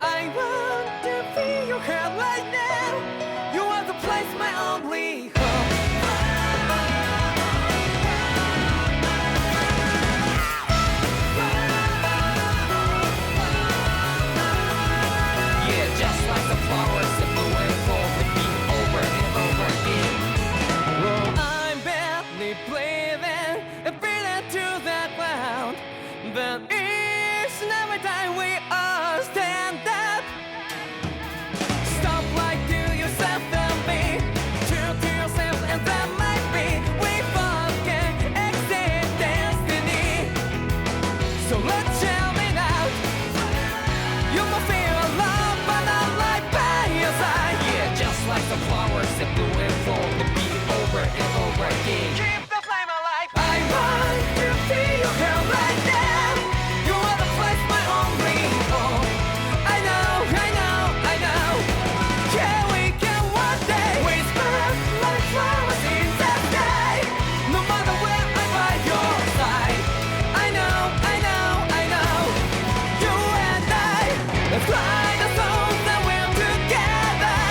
I want to feel your head right now. You are the place, my only hope. Yeah, just like the flowers that bloom and fall, repeat over and over again. Well, I'm barely breathing and breathing to that ground. But each and every time we all stand up, stop like to yourself and me, true to yourself, and that might be we forget exit destiny. So let's jam it out. You will feel alone, but I'm right by your side. Yeah, just like the flowers that bloom and fall, repeat over and over again. Keep the flame alive. I want to feel your hair right now. You are the place, my only hope. I know, I know, I know. Yeah, we can one day whisper like flowers in the sky. No matter where I'm by your side. I know, I know, I know. You and I, let's fly the soul that we're together.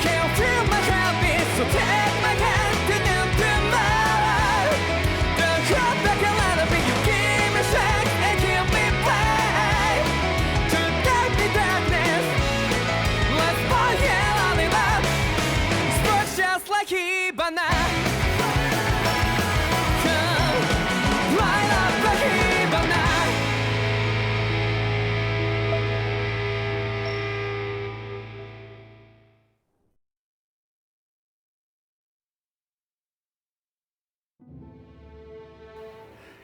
Can't feel my heartbeat, so take my hand to new tomorrow. Don't hold back and let it be. You give me strength and give me play. To dark the darkness, let's forget all in love. Sparks just like Hibana. Come, light up like Hibana.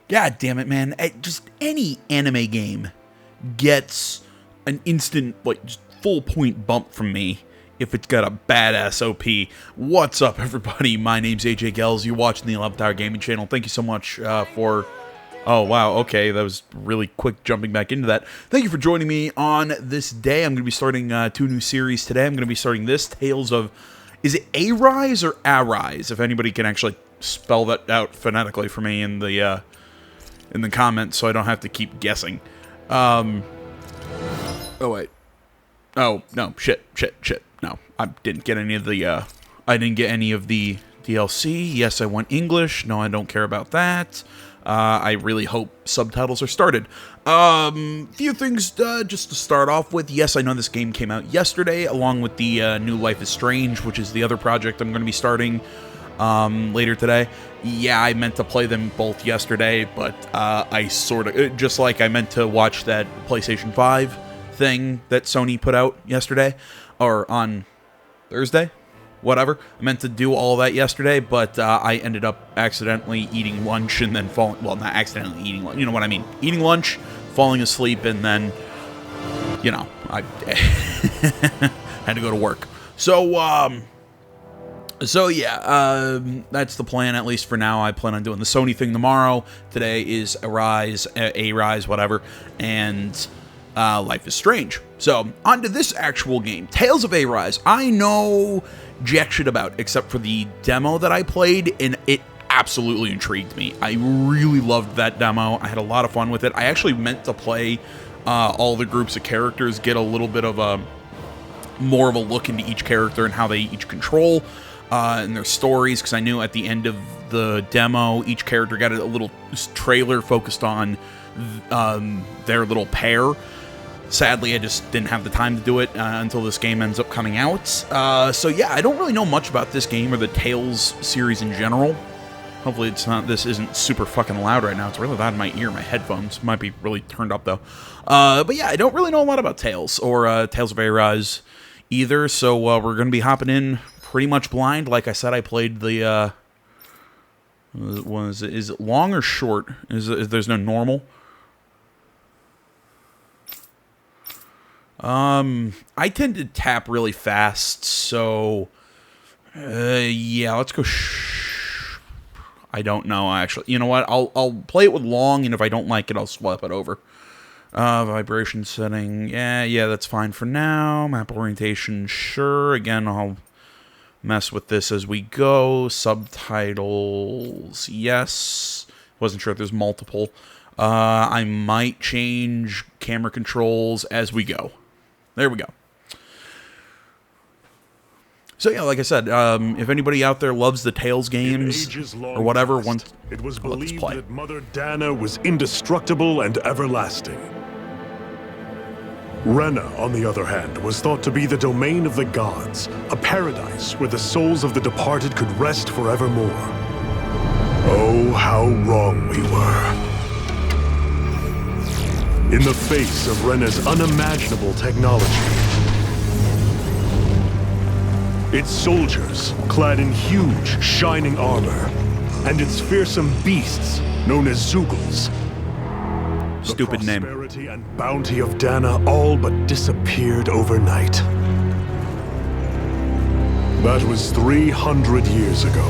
God damn it, man. Just any anime game gets an instant, like, just full point bump from me if it's got a badass OP. What's up, everybody? My name's AJ Gels. You're watching the 11th Hour Gaming Channel. Thank you so much for... Oh, wow, okay, that was really quick jumping back into that. Thank you for joining me on this day. I'm going to be starting 2 new series today. I'm going to be starting this, Tales of... Is it Arise or Arise? If anybody can actually spell that out phonetically for me in the comments so I don't have to keep guessing. Oh, wait. Oh, no, shit. No, I didn't get any of the, DLC. Yes, I want English. No, I don't care about that. I really hope subtitles are started. Few things, just to start off with. Yes, I know this game came out yesterday, along with the, new Life is Strange, which is the other project I'm going to be starting, later today. Yeah, I meant to play them both yesterday, but I sort of, just like I meant to watch that PlayStation 5 thing that Sony put out yesterday, or on Thursday, whatever. I meant to do all that yesterday, but I ended up accidentally eating lunch and then falling, well, not accidentally eating lunch, you know what I mean, eating lunch, falling asleep, and then, you know, I had to go to work. So yeah, that's the plan, at least for now. I plan on doing the Sony thing tomorrow. Today is Arise, whatever, and Life is Strange. So, on to this actual game, Tales of Arise. I know jack shit about, except for the demo that I played, and it absolutely intrigued me. I really loved that demo. I had a lot of fun with it. I actually meant to play all the groups of characters, get a little bit of a more of a look into each character and how they each control and their stories, because I knew at the end of the demo each character got a little trailer focused on their little pair. Sadly, I just didn't have the time to do it until this game ends up coming out. So yeah, I don't really know much about this game or the Tales series in general. Hopefully this isn't super fucking loud right now. It's really loud in my ear. My headphones might be really turned up though. But yeah, I don't really know a lot about Tales or Tales of Arise either. So we're going to be hopping in pretty much blind. Like I said, I played the... is it long or short? There's no normal? I tend to tap really fast, so... yeah, let's go... I don't know, actually. You know what? I'll play it with long, and if I don't like it, I'll swap it over. Vibration setting. Yeah, that's fine for now. Map orientation, sure. Again, I'll mess with this as we go. Subtitles, yes. Wasn't sure if there's multiple. I might change camera controls as we go. there we go. So yeah, like I said, if anybody out there loves the Tales games or whatever, it was let's believed play. that Mother Dana was indestructible and everlasting. Rena, on the other hand, was thought to be the domain of the gods, a paradise where the souls of the departed could rest forevermore. Oh, how wrong we were. In the face of Rena's unimaginable technology, its soldiers, clad in huge, shining armor, and its fearsome beasts, known as Zeugles. Stupid name. The prosperity and bounty of Dana all but disappeared overnight. That was 300 years ago.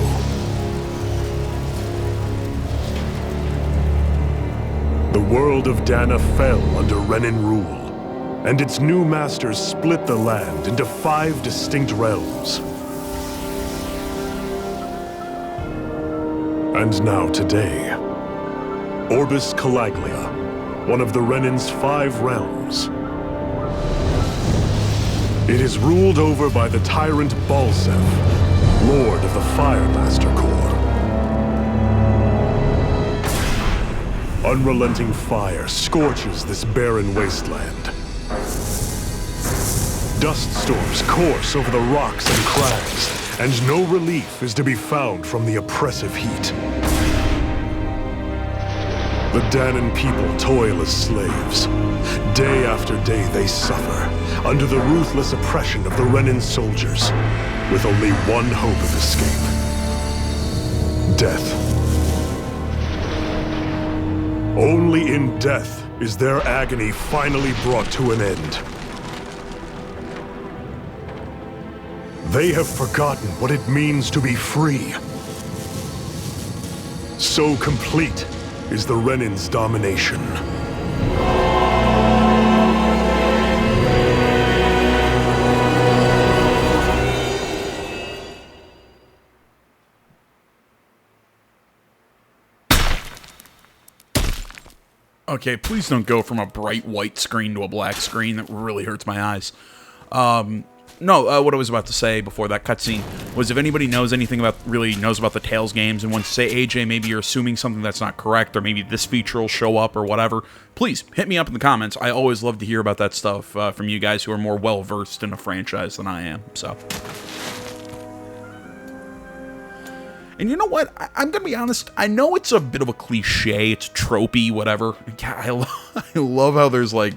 The world of Dana fell under Renan rule, and its new masters split the land into 5 distinct realms. And now today, Orbis Calaglia, one of the Renan's 5 realms. It is ruled over by the tyrant Balseph, Lord of the Firemaster Corps. Unrelenting fire scorches this barren wasteland. Dust storms course over the rocks and crags, and no relief is to be found from the oppressive heat. The Danan people toil as slaves. Day after day they suffer, under the ruthless oppression of the Renan soldiers, with only one hope of escape: death. Only in death is their agony finally brought to an end. They have forgotten what it means to be free. So complete is the Renan's domination. Okay, please don't go from a bright white screen to a black screen. That really hurts my eyes. No, what I was about to say before that cutscene was if anybody knows anything about, really knows about the Tales games and wants to say, AJ, maybe you're assuming something that's not correct, or maybe this feature will show up or whatever, please hit me up in the comments. I always love to hear about that stuff from you guys who are more well-versed in a franchise than I am, so. And you know what? I'm going to be honest. I know it's a bit of a cliche. It's tropey, whatever. God, I love how there's like,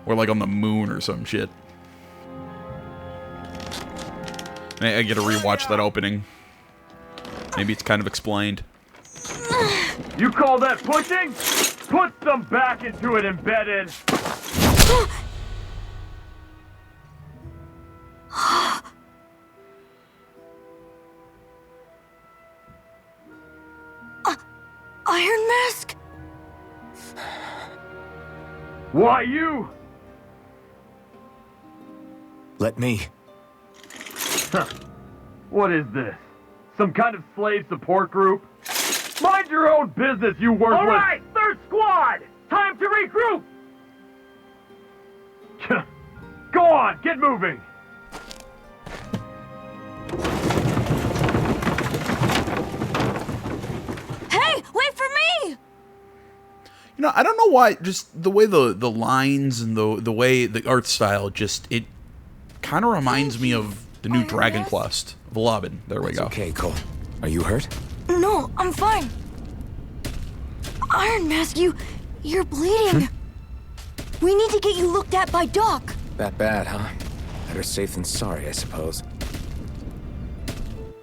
we're like on the moon or some shit. I get to rewatch that opening. Maybe it's kind of explained. You call that pushing? Put some back into it, embedded. Iron Mask? Why you? Let me. Huh. What is this? Some kind of slave support group? Mind your own business, you worthless! All right, third squad! Time to regroup! Go on, get moving! Hey, wait for me! You know, I don't know why, just the way the lines and the way the art style just, it kind of reminds me of the new Iron Dragon Mask? Quest. Vlobin. There we It's go. okay, Cole. Are you hurt? No, I'm fine. Iron Mask, you're bleeding. We need to get you looked at by Doc. That bad, huh? Better safe than sorry, I suppose.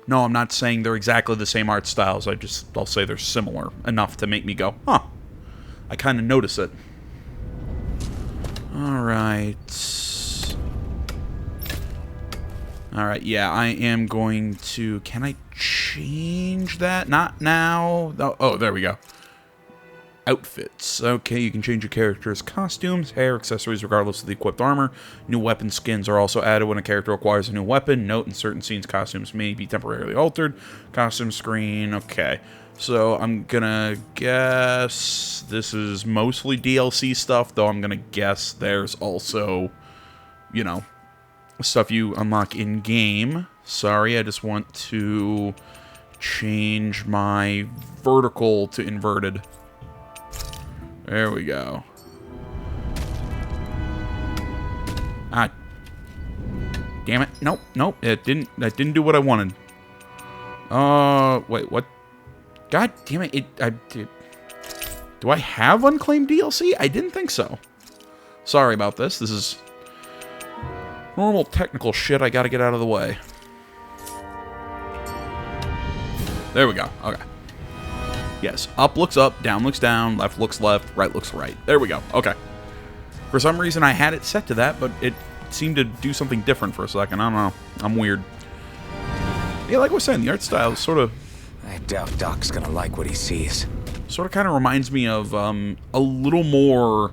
No, I'm not saying they're exactly the same art styles. I'll say they're similar enough to make me go, huh. I kind of notice it. Alright, yeah, I am going to... Can I change that? Not now. Oh, there we go. Outfits. Okay, you can change your character's costumes, hair, accessories, regardless of the equipped armor. New weapon skins are also added when a character acquires a new weapon. Note, in certain scenes, costumes may be temporarily altered. Costume screen, okay. So I'm gonna guess this is mostly DLC stuff, though I'm gonna guess there's also you know, stuff you unlock in-game. Sorry, I just want to change my vertical to inverted. There we go. Ah, damn it! Nope, nope. That didn't do what I wanted. Wait, what? God damn it! Do I have unclaimed DLC? I didn't think so. Sorry about this. This is normal technical shit I gotta get out of the way. There we go. Okay. Yes. Up looks up, down looks down, left looks left, right looks right. There we go. Okay. For some reason, I had it set to that, but it seemed to do something different for a second. I don't know. I'm weird. Yeah, like I was saying, the art style is sort of... I doubt Doc's gonna like what he sees. Sort of kind of reminds me of a little more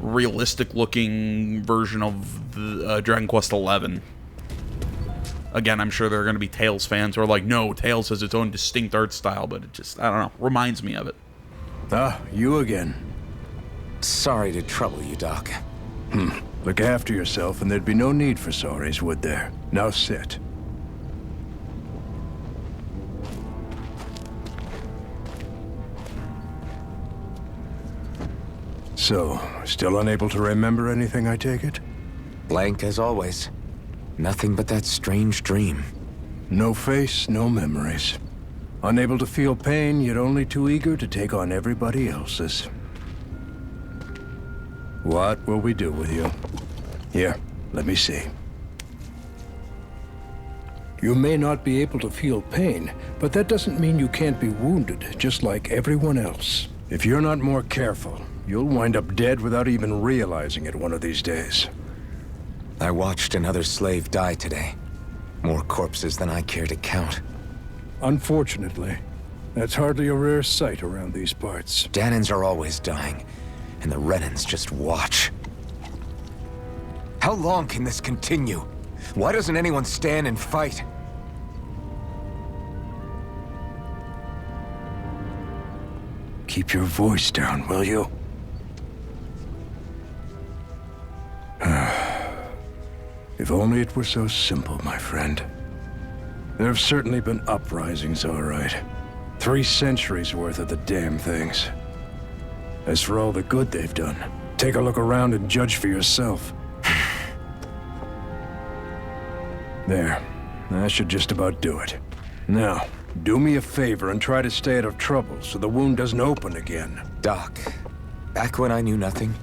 realistic-looking version of the, Dragon Quest XI. Again, I'm sure there are going to be Tales fans who are like, no, Tales has its own distinct art style, but it just, I don't know, reminds me of it. Ah, you again. Sorry to trouble you, Doc. Look after yourself and there'd be no need for sorries, would there? Now sit. So, still unable to remember anything, I take it? Blank as always. Nothing but that strange dream. No face, no memories. Unable to feel pain, yet only too eager to take on everybody else's. What will we do with you? Here, let me see. You may not be able to feel pain, but that doesn't mean you can't be wounded, just like everyone else. If you're not more careful, you'll wind up dead without even realizing it one of these days. I watched another slave die today. More corpses than I care to count. Unfortunately, that's hardly a rare sight around these parts. Danans are always dying, and the Renans just watch. How long can this continue? Why doesn't anyone stand and fight? Keep your voice down, will you? If only it were so simple, my friend. There have certainly been uprisings, all right. 3 centuries worth of the damn things. As for all the good they've done, take a look around and judge for yourself. There. That should just about do it. Now, do me a favor and try to stay out of trouble so the wound doesn't open again. Doc, back when I knew nothing,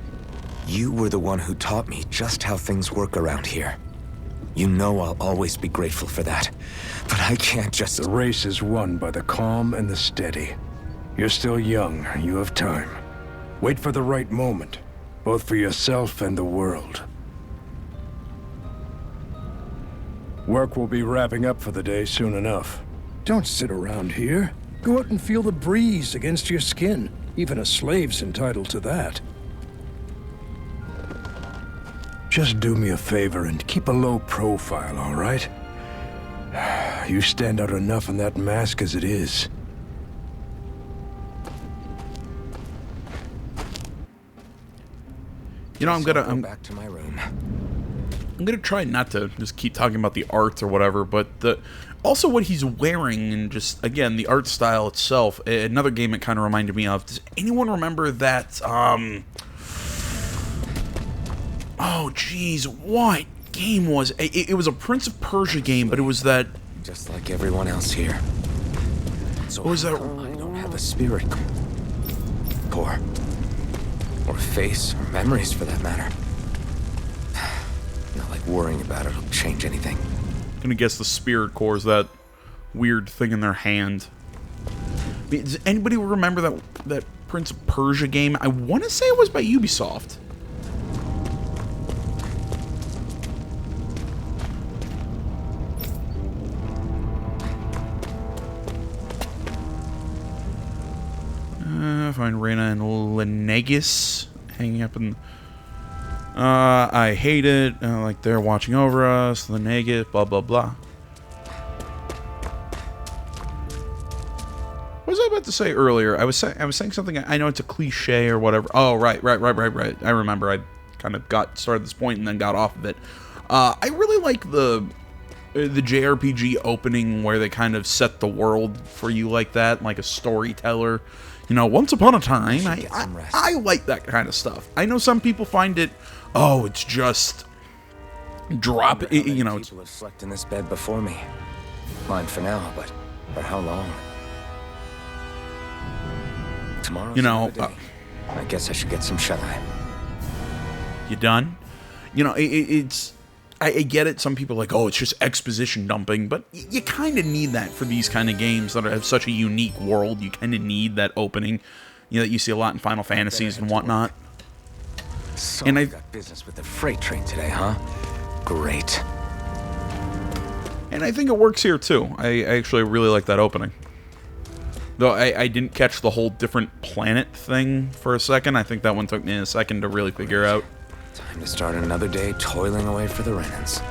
you were the one who taught me just how things work around here. You know I'll always be grateful for that, but I can't just... The race is won by the calm and the steady. You're still young, you have time. Wait for the right moment, both for yourself and the world. Work will be wrapping up for the day soon enough. Don't sit around here. Go out and feel the breeze against your skin. Even a slave's entitled to that. Just do me a favor and keep a low profile, all right? You stand out enough in that mask as it is. You know, I'm Go back to my room. I'm gonna try not to just keep talking about the art or whatever, but also what he's wearing and just, again, the art style itself. Another game it kind of reminded me of. Does anyone remember that, oh, geez, what game was it? It was a Prince of Persia game, but it was that... Just like everyone else here. So What was that? I don't have a spirit core. Or face, or memories for that matter. Not like worrying about it'll change anything. Gonna guess the Spirit Core is that weird thing in their hand. I mean, does anybody remember that Prince of Persia game? I want to say it was by Ubisoft. Find Reyna and Lenegis hanging up in... I hate it. Like, they're watching over us. Lenegis, blah, blah, blah. What was I about to say earlier? I was saying something. I know it's a cliche or whatever. Oh, right. I remember. I kind kind of got started at this point and then got off of it. I really like the JRPG opening where they kind of set the world for you like that, like a storyteller. You know, once upon a time, I like that kind of stuff. I know some people find it, oh, it's just drop it, you know. People have slept in this bed before me. Mine for now, but for how long? Tomorrow's you know, another day. I guess I should get some shut-eye. You done? You know, I get it. Some people are like, oh, it's just exposition dumping, but you kind of need that for these kind of games that have such a unique world. You kind of need that opening, you know, that you see a lot in Final Fantasies and whatnot. So And I've got business with the freight train today, huh? Great. And I think it works here too. I actually really like that opening. Though I didn't catch the whole different planet thing for a second. I think that one took me a second to really figure out. Time to start another day toiling away for the Renans.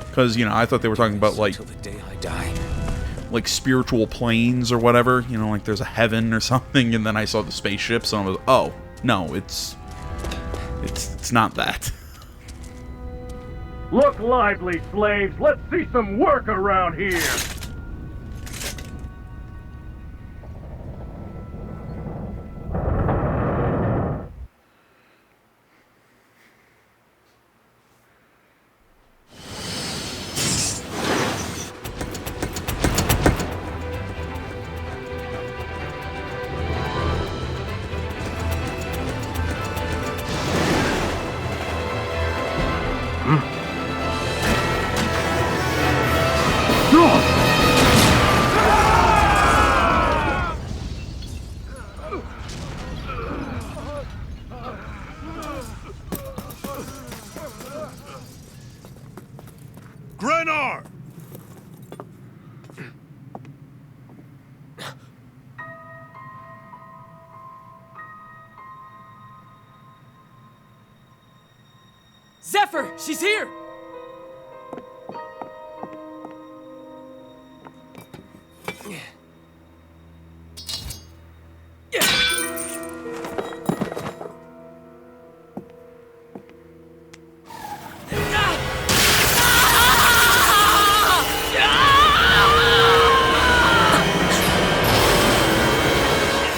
Because, you know, I thought they were talking about, like, Till the day I die. like spiritual planes or whatever. You know, like there's a heaven or something. And then I saw the spaceships and I was, oh, no, it's not that. Look lively, slaves. Let's see some work around here. Grenar! Zephyr, she's here!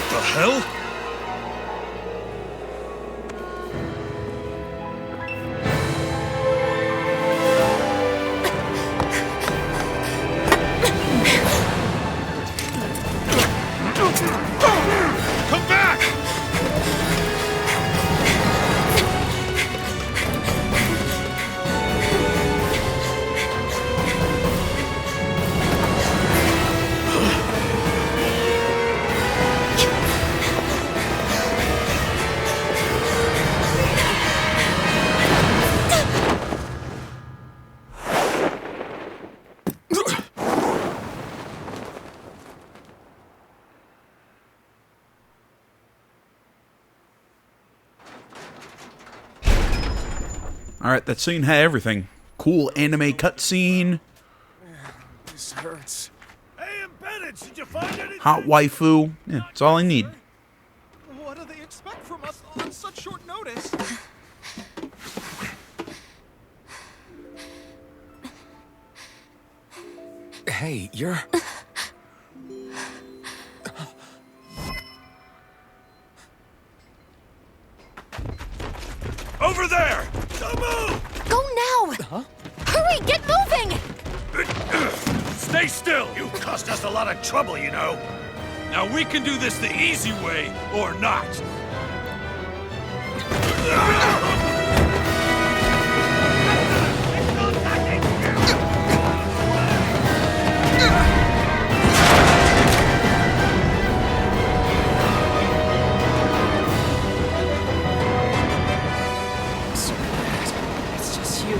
The hell? Come back! Alright, that scene had everything. Cool anime cutscene, This hurts. Hey, embedded, did you find anything? hot waifu. Yeah, that's all I need. What do they expect from us on such short notice? Hey, you're... Over there! Don't move! Go now! Huh? Hurry, get moving! Stay still! You caused us a lot of trouble, you know. Now we can do this the easy way, or not. So bad. It's just you.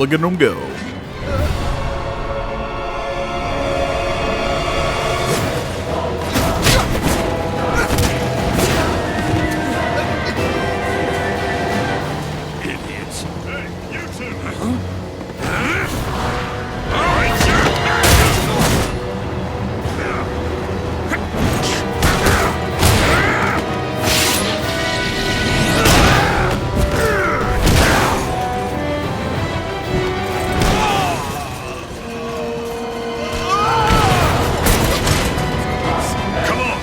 Look at him go. Idiots. Hey, you two. Come on.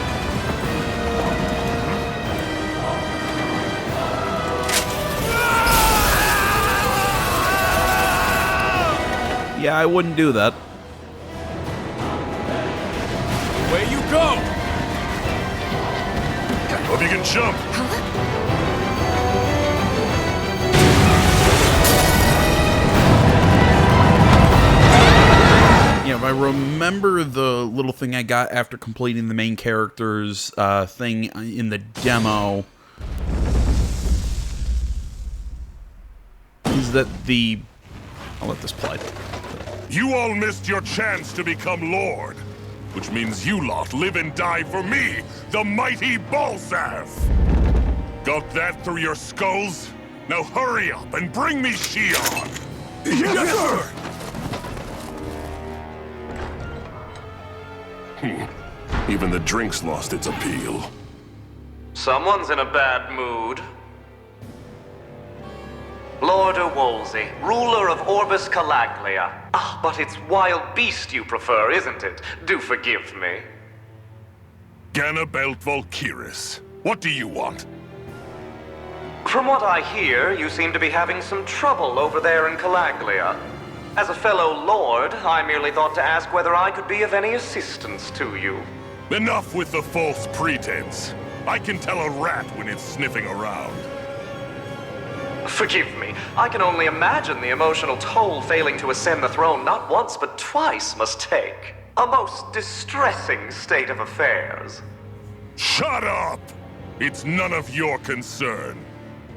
Yeah, I wouldn't do that. Where you go? Hope you can jump. Yeah, if I remember the little thing I got after completing the main character's thing in the demo, is that the... I'll let this play. You all missed your chance to become Lord, which means you lot live and die for me, the mighty Balzath. Got that through your skulls? Now hurry up and bring me Shion. Yes, sir. Even the drink's lost its appeal. Someone's in a bad mood. Lord Wolsey, ruler of Orbis Calaglia. Ah, but it's wild beast you prefer, isn't it? Do forgive me. Ganabelt Valkyris, what do you want? From what I hear, you seem to be having some trouble over there in Calaglia. As a fellow lord, I merely thought to ask whether I could be of any assistance to you. Enough with the false pretense. I can tell a rat when it's sniffing around. Forgive me, I can only imagine the emotional toll failing to ascend the throne not once but twice must take. A most distressing state of affairs. Shut up! It's none of your concern.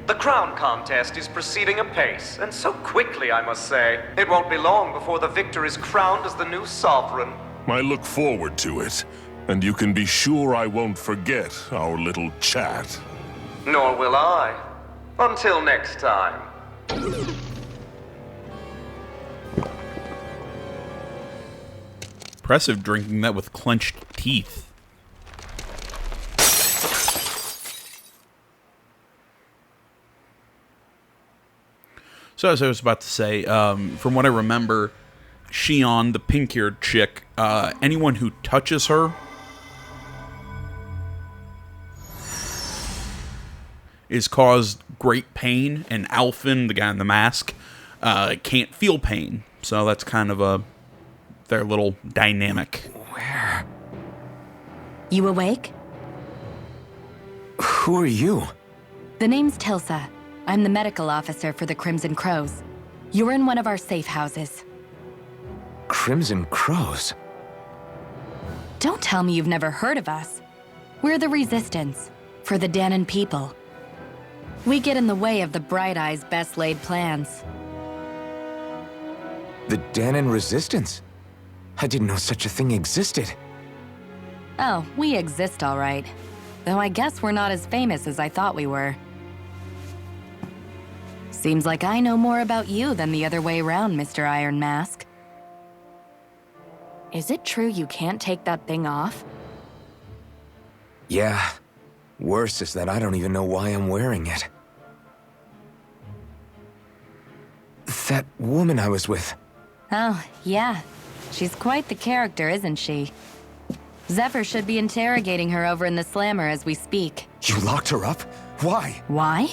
The crown contest is proceeding apace, and so quickly, I must say. It won't be long before the victor is crowned as the new sovereign. I look forward to it, and you can be sure I won't forget our little chat. Nor will I. Until next time. Impressive drinking that with clenched teeth. So as I was about to say, from what I remember, Shion, the pink-haired chick, anyone who touches her is caused great pain, and Alphen, the guy in the mask, can't feel pain. So that's kind of their little dynamic. Where? You awake? Who are you? The name's Tilsa. I'm the medical officer for the Crimson Crows. You're in one of our safe houses. Crimson Crows? Don't tell me you've never heard of us. We're the Resistance, for the Dahnan people. We get in the way of the Bright Eyes' best-laid plans. The Dahnan Resistance? I didn't know such a thing existed. Oh, we exist all right. Though I guess we're not as famous as I thought we were. Seems like I know more about you than the other way around, Mr. Iron Mask. Is it true you can't take that thing off? Yeah. Worse is that I don't even know why I'm wearing it. That woman I was with. Oh, yeah. She's quite the character, isn't she? Zephyr should be interrogating her over in the Slammer as we speak. You locked her up? Why? Why?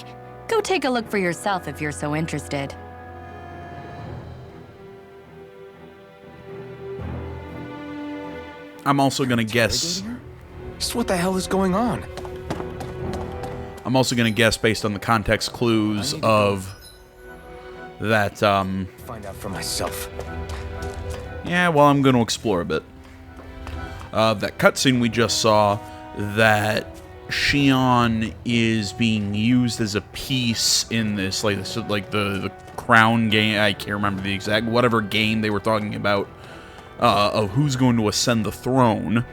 Go take a look for yourself if you're so interested. I'm also gonna guess. Just what the hell is going on? I'm also gonna guess based on the context clues of that. Find out for myself. Yeah, well, I'm gonna explore a bit. That cutscene we just saw, that Shion is being used as a piece in this, like the crown game. I can't remember the exact, whatever game they were talking about of who's going to ascend the throne.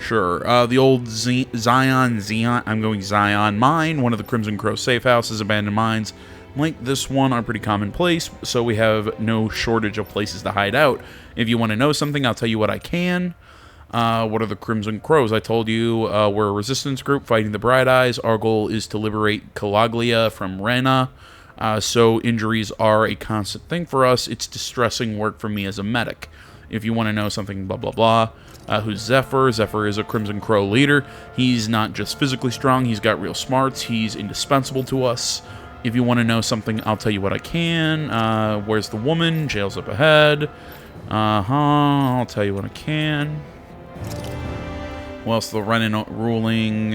Sure. The old Zion. I'm going Zion mine. One of the Crimson Crow safe houses, abandoned mines like this one are pretty commonplace, so we have no shortage of places to hide out. If you want to know something, I'll tell you what I can. What are the Crimson Crows? I told you we're a resistance group fighting the Bright Eyes. Our goal is to liberate Calaglia from Rena. So injuries are a constant thing for us. It's distressing work for me as a medic. If you want to know something, blah, blah, blah. Who's Zephyr? Zephyr is a Crimson Crow leader. He's not just physically strong, he's got real smarts. He's indispensable to us. If you want to know something, I'll tell you what I can. Where's the woman? Jail's up ahead. I'll tell you what I can. Well, else? The Renan ruling,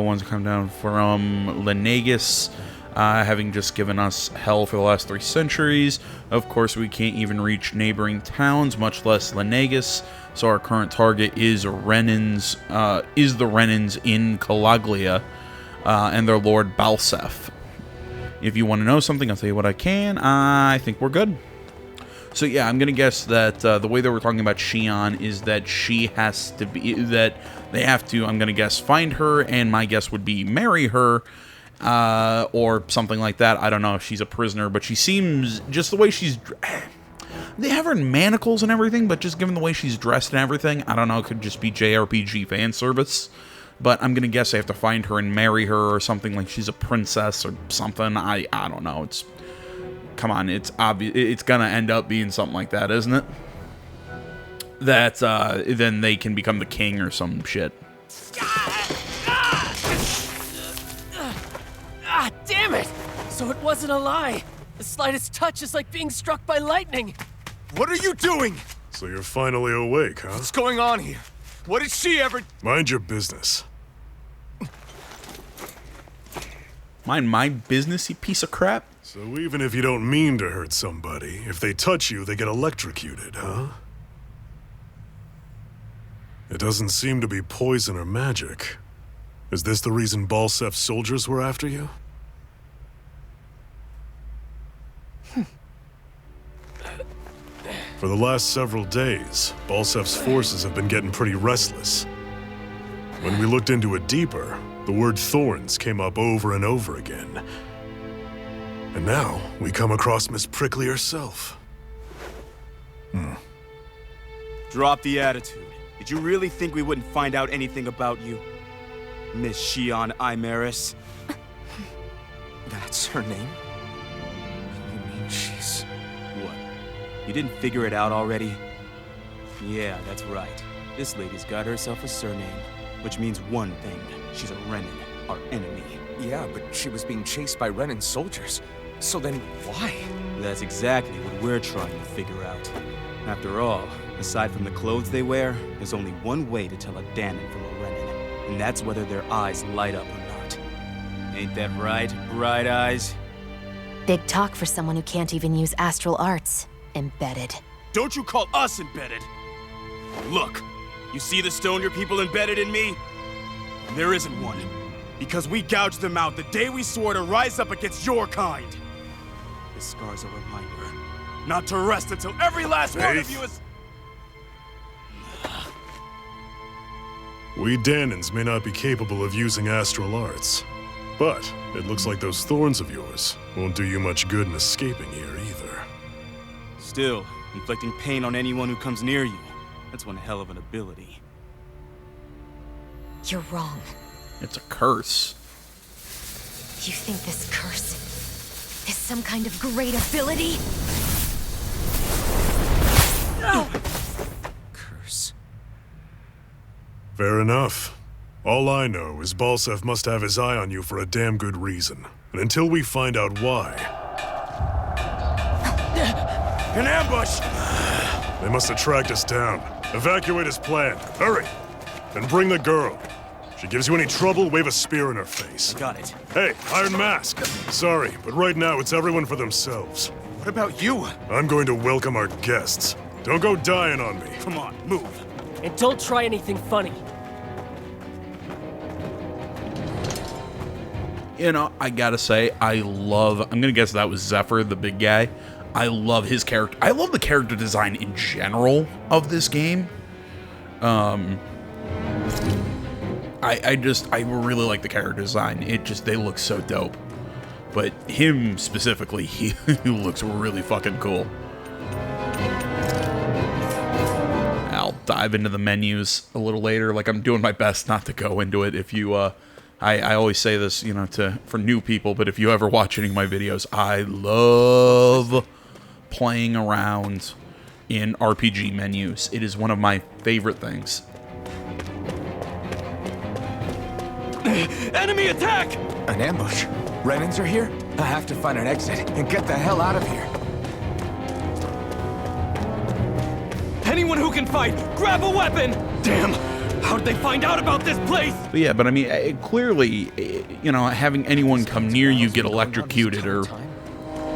ones that come down from Lenegus, having just given us hell for the last 3 centuries. Of course, we can't even reach neighboring towns, much less Lenegus. So our current target is the Renans in Calaglia, and their Lord Balsef. If you want to know something, I'll tell you what I can. I think we're good. So yeah, I'm going to guess that the way that we're talking about Shion is that she has to be, that they have to, I'm going to guess, find her, and my guess would be marry her, or something like that. I don't know if she's a prisoner, but she seems, just the way she's, they have her in manacles and everything, but just given the way she's dressed and everything, I don't know, it could just be JRPG fan service. But I'm going to guess I have to find her and marry her or something, like she's a princess or something. I don't know. It's, come on, it's obvious. It's going to end up being something like that, isn't it? That then they can become the king or some shit. Damn it! So it wasn't a lie. The slightest touch is like being struck by lightning. What are you doing? So you're finally awake, huh? What's going on here? What did she ever... Mind your business. Mind my business, you piece of crap. So even if you don't mean to hurt somebody, if they touch you, they get electrocuted, huh? It doesn't seem to be poison or magic. Is this the reason Balsef's soldiers were after you? For the last several days, Balsef's forces have been getting pretty restless. When we looked into it deeper, the word thorns came up over and over again. And now, we come across Miss Prickly herself. Drop the attitude. Did you really think we wouldn't find out anything about you? Miss Shion Imaris? That's her name? You mean she's... What? You didn't figure it out already? Yeah, that's right. This lady's got herself a surname, which means one thing. She's a Renan, our enemy. Yeah, but she was being chased by Renan soldiers. So then, why? That's exactly what we're trying to figure out. After all, aside from the clothes they wear, there's only one way to tell a Danon from a Renan, and that's whether their eyes light up or not. Ain't that right, Bright Eyes? Big talk for someone who can't even use astral arts. Embedded. Don't you call us embedded! Look, you see the stone your people embedded in me? There isn't one. Because we gouged them out the day we swore to rise up against your kind. This scar's a reminder not to rest until every last one of you is... We Danons may not be capable of using astral arts, but it looks like those thorns of yours won't do you much good in escaping here either. Still, inflicting pain on anyone who comes near you. That's one hell of an ability. You're wrong. It's a curse. You think this curse is some kind of great ability? Curse. Fair enough. All I know is Balsef must have his eye on you for a damn good reason. And until we find out why... An ambush! They must have tracked us down. Evacuate as planned. Hurry! And bring the girl. If she gives you any trouble, wave a spear in her face. Got it. Hey, Iron Mask! Sorry, but right now it's everyone for themselves. What about you? I'm going to welcome our guests. Don't go dying on me. Come on, move. And don't try anything funny. you know, I gotta say, I'm gonna guess that was Zephyr, the big guy. I love his character. I love the character design in general of this game. I really like the character design. They look so dope. But him specifically, he looks really fucking cool. I'll dive into the menus a little later. Like, I'm doing my best not to go into it. If you, I always say this, you know, for new people, but if you ever watch any of my videos, I love playing around in RPG menus. It is one of my favorite things. Enemy attack! An ambush? Renans are here? I have to find an exit and get the hell out of here. Anyone who can fight, grab a weapon! Damn! How'd they find out about this place? But yeah, but I mean, clearly, you know, having anyone come near you get electrocuted or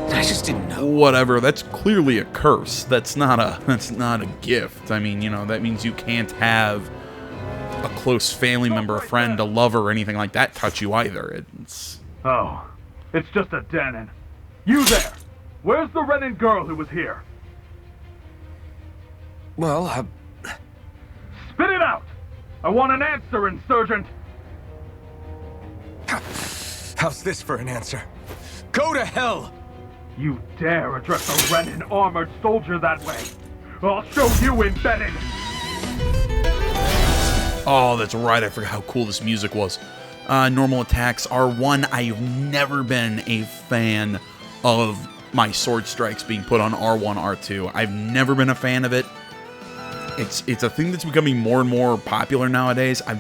I just didn't know. whatever, that's clearly a curse. That's not a gift. I mean, you know, that means you can't have a close family member, a friend, a lover, or anything like that touch you either. Oh, it's just a Danon. You there! Where's the Renan girl who was here? Well, Spit it out! I want an answer, Insurgent! how's this for an answer? Go to hell! You dare address a Renan armored soldier that way? I'll show you, Embedded! Oh, that's right. I forgot how cool this music was. Normal attacks R1. I've never been a fan of my sword strikes being put on R1, R2. I've never been a fan of it. It's a thing that's becoming more and more popular nowadays. I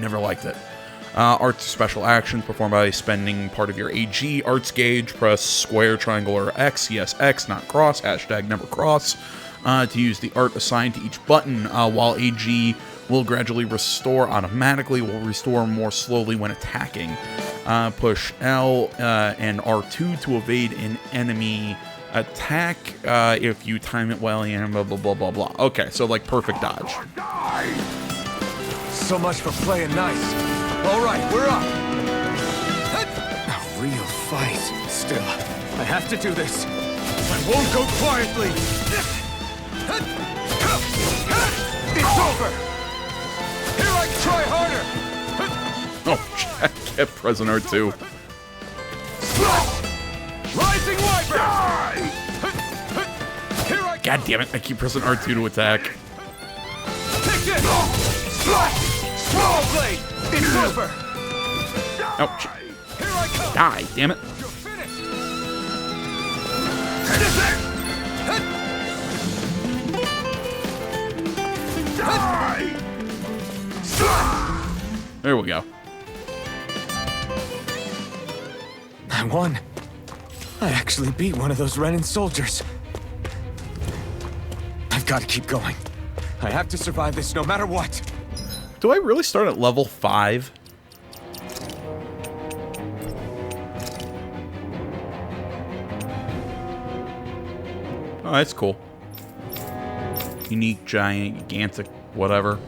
never liked it. Arts special actions performed by spending part of your AG arts gauge. Press square, triangle, or X. Yes, X, not cross. Hashtag never cross. To use the art assigned to each button, while AG will gradually restore automatically, will restore more slowly when attacking. Push L and R2 to evade an enemy attack if you time it well and blah, blah, blah, blah, blah. Okay, so like perfect dodge. So much for playing nice. All right, we're up. A real fight. Still, I have to do this. I won't go quietly. It's over. Here I try harder. Oh, I kept pressing R2. Rising Wyvern. Here I God damn it, I keep pressing R2 to attack. Take this. Swallow blade. It's over. Ouch. Here I come. Die, damn it. You're finished. There we go. I won. I actually beat one of those Renan soldiers. I've got to keep going. I have to survive this no matter what. Do I really start at level 5? Oh, that's cool. Unique, giant, gigantic, whatever.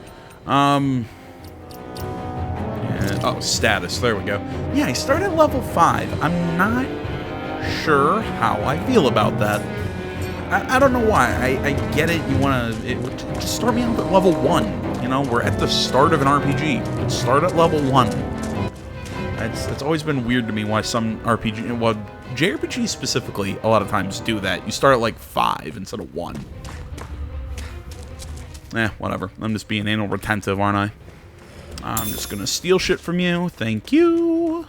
Yeah, oh, status. There we go. Yeah, I start at level 5. I'm not sure how I feel about that. I don't know why. I get it. You want to just start me off at level 1. You know, we're at the start of an RPG. Let's start at level 1. It's always been weird to me why some RPG, well, JRPGs specifically, a lot of times do that. You start at like 5 instead of 1. Whatever. I'm just being anal retentive, aren't I? I'm just gonna steal shit from you. Thank you.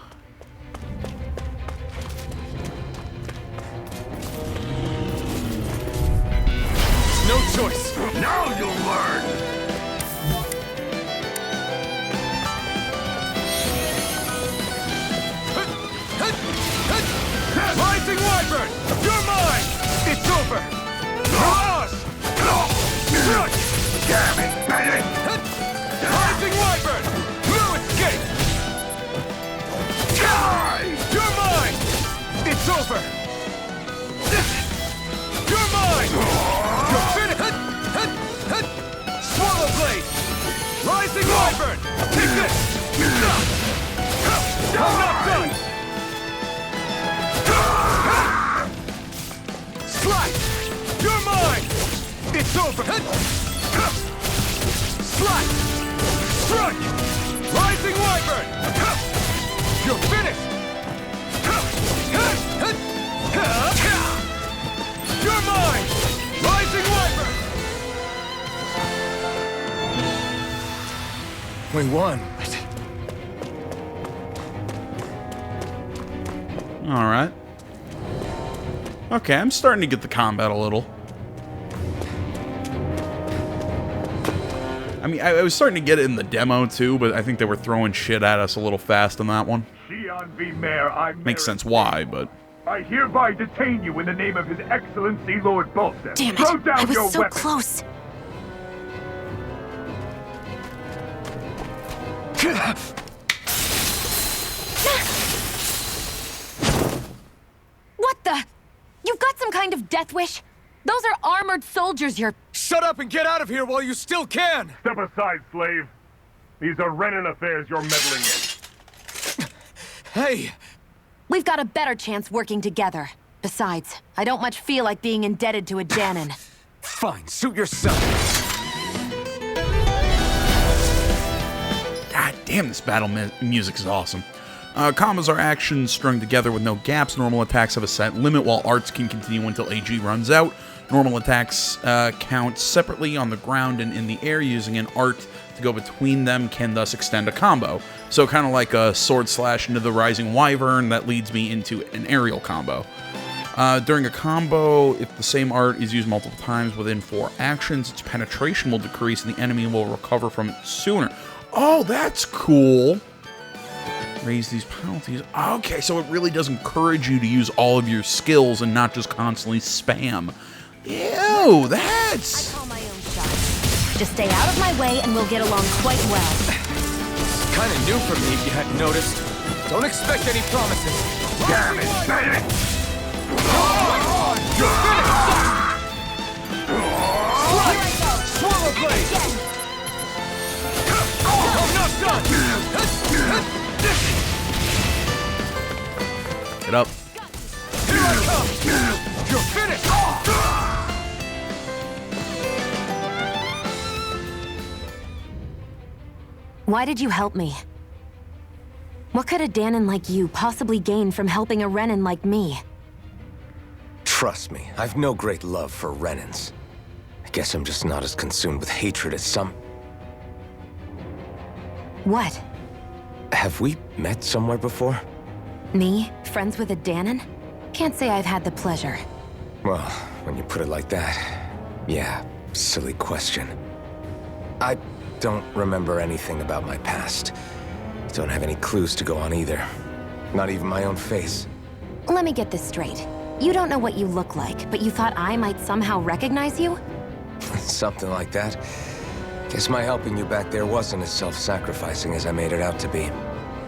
No choice. Now you'll learn! Rising Wyvern! You're mine! It's over! Mirage! Damn it, Bennett! Rising Wyvern! No escape! You're mine! It's over! You're mine! You're finished! Swallow blade! Rising Wyvern! Take this! I'm not done! over! Slide! Strike! Rising Wyvern! You're finished! You're mine! Rising Wyvern! We won. All right. Okay, I'm starting to get the combat a little. I mean, I was starting to get it in the demo too, but I think they were throwing shit at us a little fast on that one. Shion V. Mayor, Makes sense why, but... I hereby detain you in the name of His Excellency Lord Bolseth. Damn Throw it! down I was your so weapon. close. What the? You've got some kind of death wish? Those are armored soldiers you're... Shut up and get out of here while you still can! Step aside, slave. These are Renan affairs you're meddling in. Hey! We've got a better chance working together. Besides, I don't much feel like being indebted to a Danon. Fine, suit yourself. God damn, this battle music is awesome. Combos are actions strung together with no gaps. Normal attacks have a set limit, while arts can continue until AG runs out. Normal attacks count separately on the ground and in the air. Using an art to go between them can thus extend a combo. So kind of like a sword slash into the Rising Wyvern that leads me into an aerial combo. During a combo, if the same art is used multiple times within 4 actions, its penetration will decrease and the enemy will recover from it sooner. Oh, that's cool. Raise these penalties. Okay, so it really does encourage you to use all of your skills and not just constantly spam. Ew, that's... I call my own shot. Just stay out of my way and we'll get along quite well. Kinda new for me if you hadn't noticed. Don't expect any promises. Damn it, Bennett! You're finished! Swallow blade! I'm not done! Get up. Here I come! You're finished! Why did you help me? What could a Danon like you possibly gain from helping a Renan like me? Trust me, I've no great love for Renans. I guess I'm just not as consumed with hatred as some... What? Have we met somewhere before? Me? Friends with a Danon? Can't say I've had the pleasure. Well, when you put it like that, yeah, silly question. I don't remember anything about my past. Don't have any clues to go on either. Not even my own face. Let me get this straight. You don't know what you look like, but you thought I might somehow recognize you? Something like that. Guess my helping you back there wasn't as self-sacrificing as I made it out to be.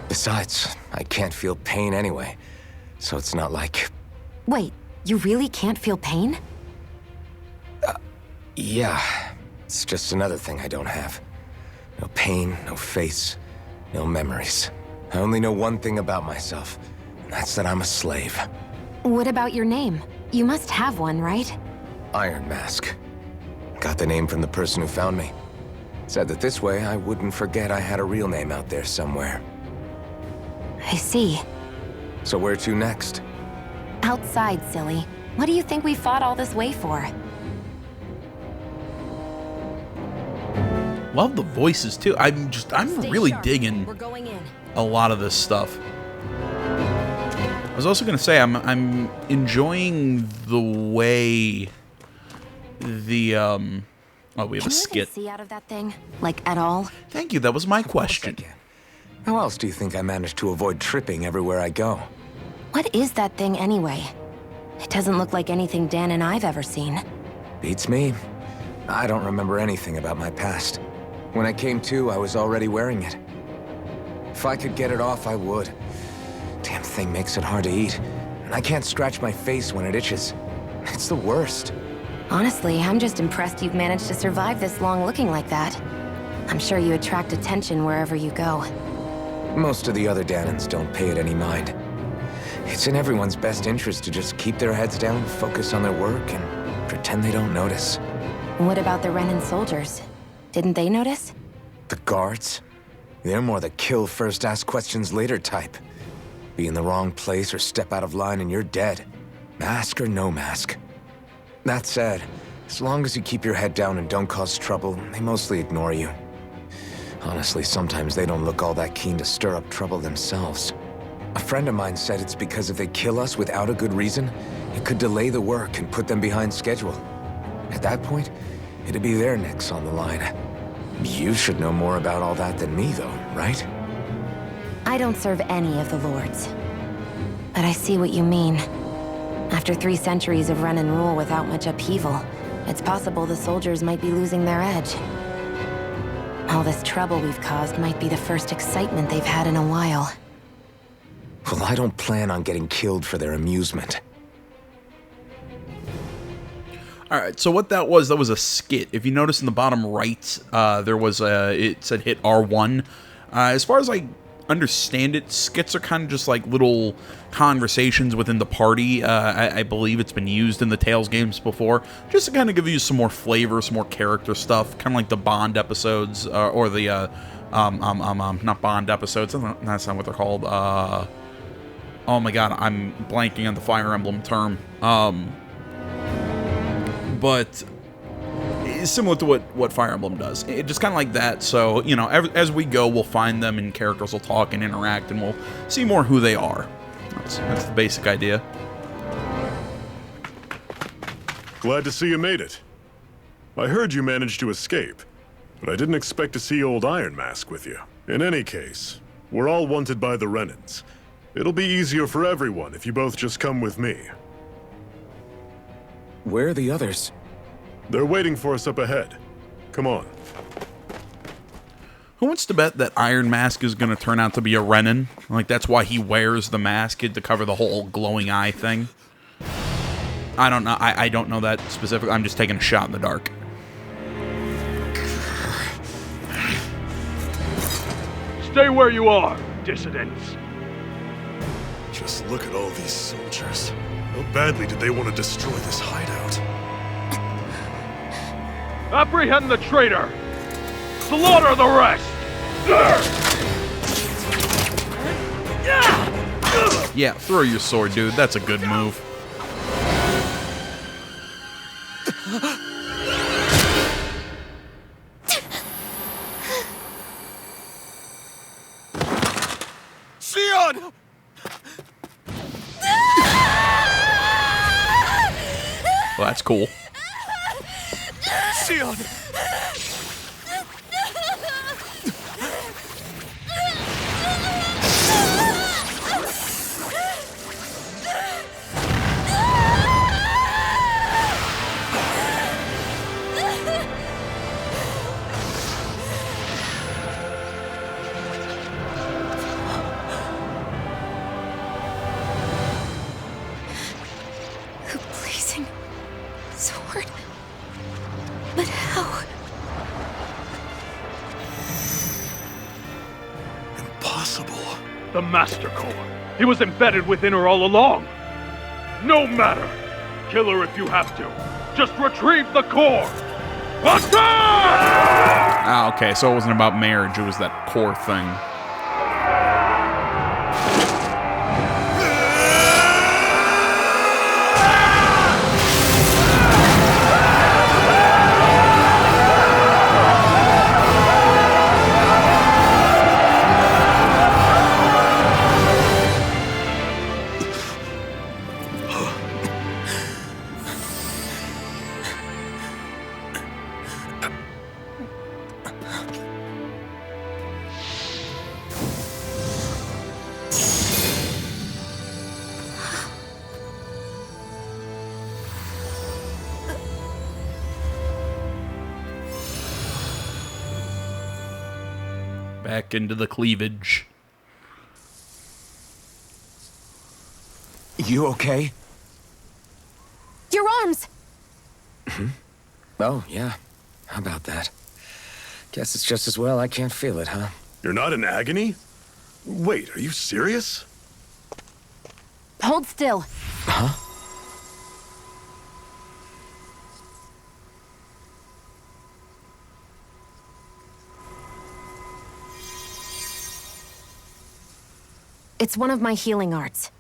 Besides, I can't feel pain anyway, so it's not like... Wait, you really can't feel pain? Yeah. It's just another thing I don't have. No pain, no face, no memories. I only know one thing about myself, and that's that I'm a slave. What about your name? You must have one, right? Iron Mask. Got the name from the person who found me. Said that this way I wouldn't forget I had a real name out there somewhere. I see. So where to next? Outside, silly. What do you think we fought all this way for? Love the voices too. I'm really digging We're going in. a lot of this stuff. I was also gonna say I'm enjoying the way the oh, we have a skit. Can you even see out of that thing? Like, at all? Thank you. That was my question. How else do you think I managed to avoid tripping everywhere I go? What is that thing anyway? It doesn't look like anything Dan and I've ever seen. Beats me. I don't remember anything about my past. When I came to, I was already wearing it. If I could get it off, I would. Damn thing makes it hard to eat. And I can't scratch my face when it itches. It's the worst. Honestly, I'm just impressed you've managed to survive this long looking like that. I'm sure you attract attention wherever you go. Most of the other Danons don't pay it any mind. It's in everyone's best interest to just keep their heads down, focus on their work, and pretend they don't notice. What about the Renan soldiers? Didn't they notice? The guards? They're more the kill first, ask questions later type. Be in the wrong place or step out of line and you're dead. Mask or no mask. That said, as long as you keep your head down and don't cause trouble, they mostly ignore you. Honestly, sometimes they don't look all that keen to stir up trouble themselves. A friend of mine said it's because if they kill us without a good reason, it could delay the work and put them behind schedule. At that point, it'd be their necks on the line. You should know more about all that than me, though, right? I don't serve any of the lords. But I see what you mean. After 3 centuries of Renan rule without much upheaval, it's possible the soldiers might be losing their edge. All this trouble we've caused might be the first excitement they've had in a while. Well, I don't plan on getting killed for their amusement. All right, so what that was a skit. If you notice in the bottom right, there was it said hit R1. As far as I understand it, skits are kind of just like little conversations within the party. I believe it's been used in the Tales games before, just to kind of give you some more flavor, some more character stuff, kind of like the Bond episodes, or the not Bond episodes. That's not what they're called. Oh my god, I'm blanking on the Fire Emblem term. But it's similar to what Fire Emblem does. It just kind of like that. So, you know, as we go, we'll find them and characters will talk and interact and we'll see more who they are. That's the basic idea. Glad to see you made it. I heard you managed to escape, but I didn't expect to see old Iron Mask with you. In any case, we're all wanted by the Renans. It'll be easier for everyone if you both just come with me. Where are the others? They're waiting for us up ahead. Come on. Who wants to bet that Iron Mask is going to turn out to be a Renan? Like, that's why he wears the mask, to cover the whole glowing eye thing? I don't know. I don't know that specifically. I'm just taking a shot in the dark. Stay where you are, dissidents. Just look at all these soldiers. How badly did they want to destroy this hideout? Apprehend the traitor! Slaughter the rest! Yeah, throw your sword, dude. That's a good move. Xion! Well, that's cool. Xion! The blazing sword. But how? Impossible. The Master Core. He was embedded within her all along. No matter. Kill her if you have to. Just retrieve the core. Attack! Ah, okay, so it wasn't about marriage, it was that core thing. Back into the cleavage. You okay? Your arms! Oh, yeah. How about that? Guess it's just as well I can't feel it, huh? You're not in agony? Wait, are you serious? Hold still. Huh? It's one of my healing arts.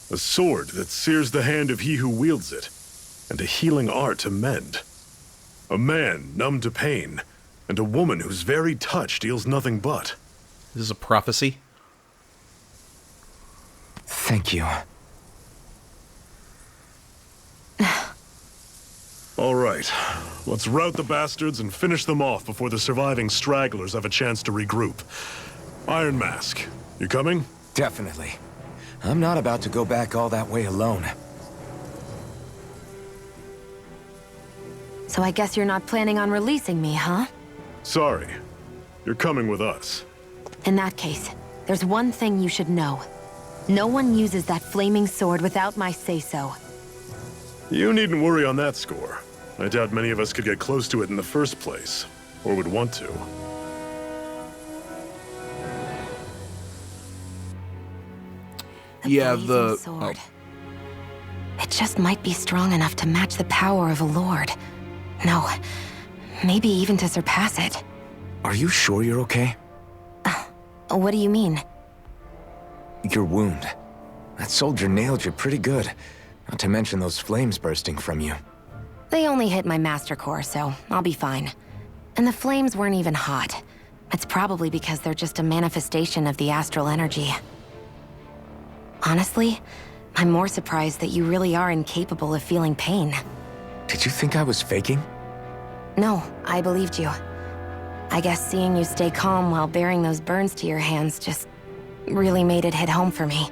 A sword that sears the hand of he who wields it, and a healing art to mend. A man numb to pain, and a woman whose very touch deals nothing but. This is a prophecy? Thank you. All right, let's rout the bastards and finish them off before the surviving stragglers have a chance to regroup. Iron Mask, you coming? Definitely. I'm not about to go back all that way alone. So I guess you're not planning on releasing me, huh? Sorry. You're coming with us. In that case, there's one thing you should know. No one uses that flaming sword without my say-so. You needn't worry on that score. I doubt many of us could get close to it in the first place, or would want to. Yeah, blazing sword. It just might be strong enough to match the power of a lord. No, maybe even to surpass it. Are you sure you're okay? What do you mean? Your wound. That soldier nailed you pretty good. Not to mention those flames bursting from you. They only hit my master core, so I'll be fine. And the flames weren't even hot. It's probably because they're just a manifestation of the astral energy. Honestly, I'm more surprised that you really are incapable of feeling pain. Did you think I was faking? No, I believed you. I guess seeing you stay calm while bearing those burns to your hands just really made it hit home for me.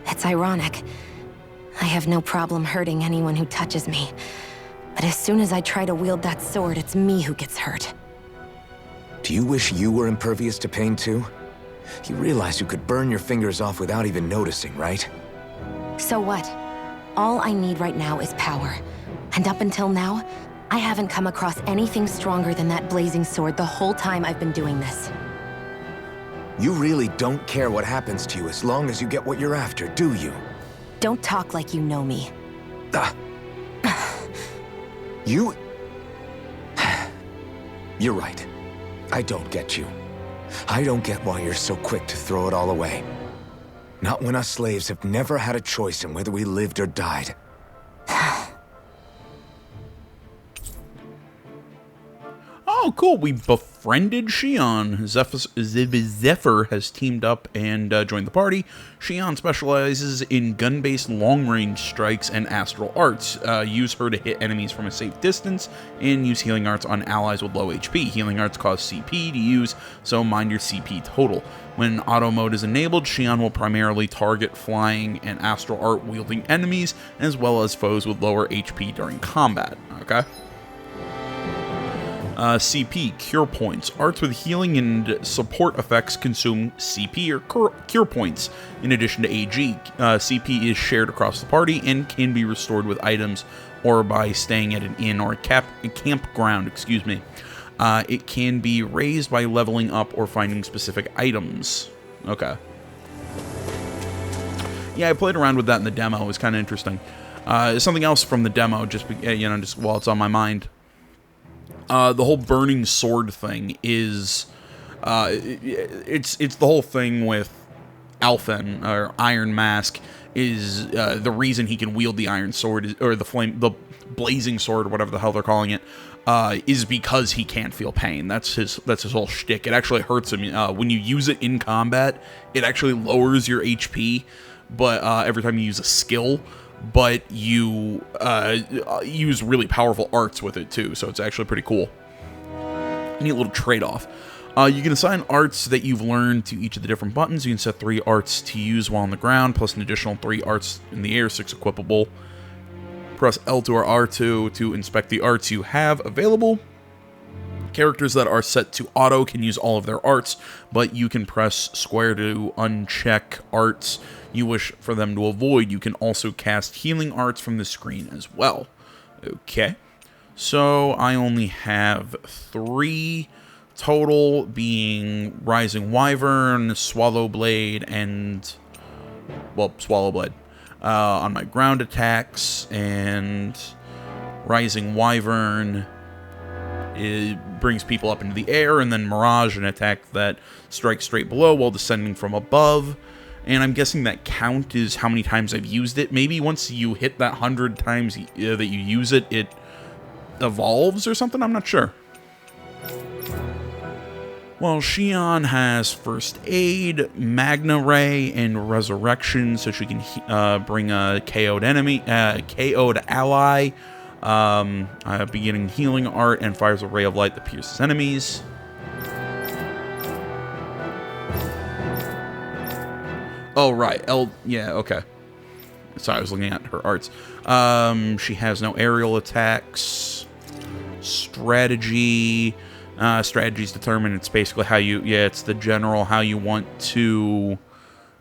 It's ironic. I have no problem hurting anyone who touches me. But as soon as I try to wield that sword, it's me who gets hurt. Do you wish you were impervious to pain too? You realize you could burn your fingers off without even noticing, right? So what? All I need right now is power. And up until now, I haven't come across anything stronger than that blazing sword the whole time I've been doing this. You really don't care what happens to you as long as you get what you're after, do you? Don't talk like you know me. You... You're right. I don't get you. I don't get why you're so quick to throw it all away. Not when us slaves have never had a choice in whether we lived or died. Oh, cool. We befriended Xion. Zephyr has teamed up and joined the party. Xion specializes in gun-based long-range strikes and astral arts. Use her to hit enemies from a safe distance, and use healing arts on allies with low HP. Healing arts cost CP to use, so mind your CP total. When auto mode is enabled, Xion will primarily target flying and astral art wielding enemies, as well as foes with lower HP during combat. Okay? CP, Cure Points. Arts with healing and support effects consume CP or Cure Points. In addition to AG, CP is shared across the party and can be restored with items or by staying at an inn or a campground, excuse me. It can be raised by leveling up or finding specific items. Okay. Yeah, I played around with that in the demo. It was kind of interesting. Something else from the demo, just while it's on my mind. The whole burning sword thing is, it's the whole thing with Alphen, or Iron Mask, is the reason he can wield the iron sword, or the blazing sword, or whatever the hell they're calling it, is because he can't feel pain. That's his whole shtick. It actually hurts him. When you use it in combat, it actually lowers your HP, but every time you use a skill, but you use really powerful arts with it too, so it's actually pretty cool. Neat little trade-off. You can assign arts that you've learned to each of the different buttons. You can set 3 arts to use while on the ground, plus an additional 3 arts in the air, 6 equipable. Press L2 or R2 to inspect the arts you have available. Characters that are set to auto can use all of their arts, but you can press square to uncheck arts you wish for them to avoid. You can also cast healing arts from the screen as well. Okay, so I only have 3 total, being Rising Wyvern, Swallowblade, and, well, Swallowblade on my ground attacks, and Rising Wyvern brings people up into the air, and then Mirage, an attack that strikes straight below while descending from above. And I'm guessing that count is how many times I've used it. Maybe once you hit that 100 times that you use it, it evolves or something? I'm not sure. Well, Xion has First Aid, Magna Ray, and Resurrection, so she can bring a KO'd enemy, KO'd ally, beginning Healing Art, and fires a Ray of Light that pierces enemies. Oh, right. Yeah, okay. Sorry, I was looking at her arts. She has no aerial attacks. Strategy. Strategy's determined. It's basically how you... Yeah, it's the general how you want to...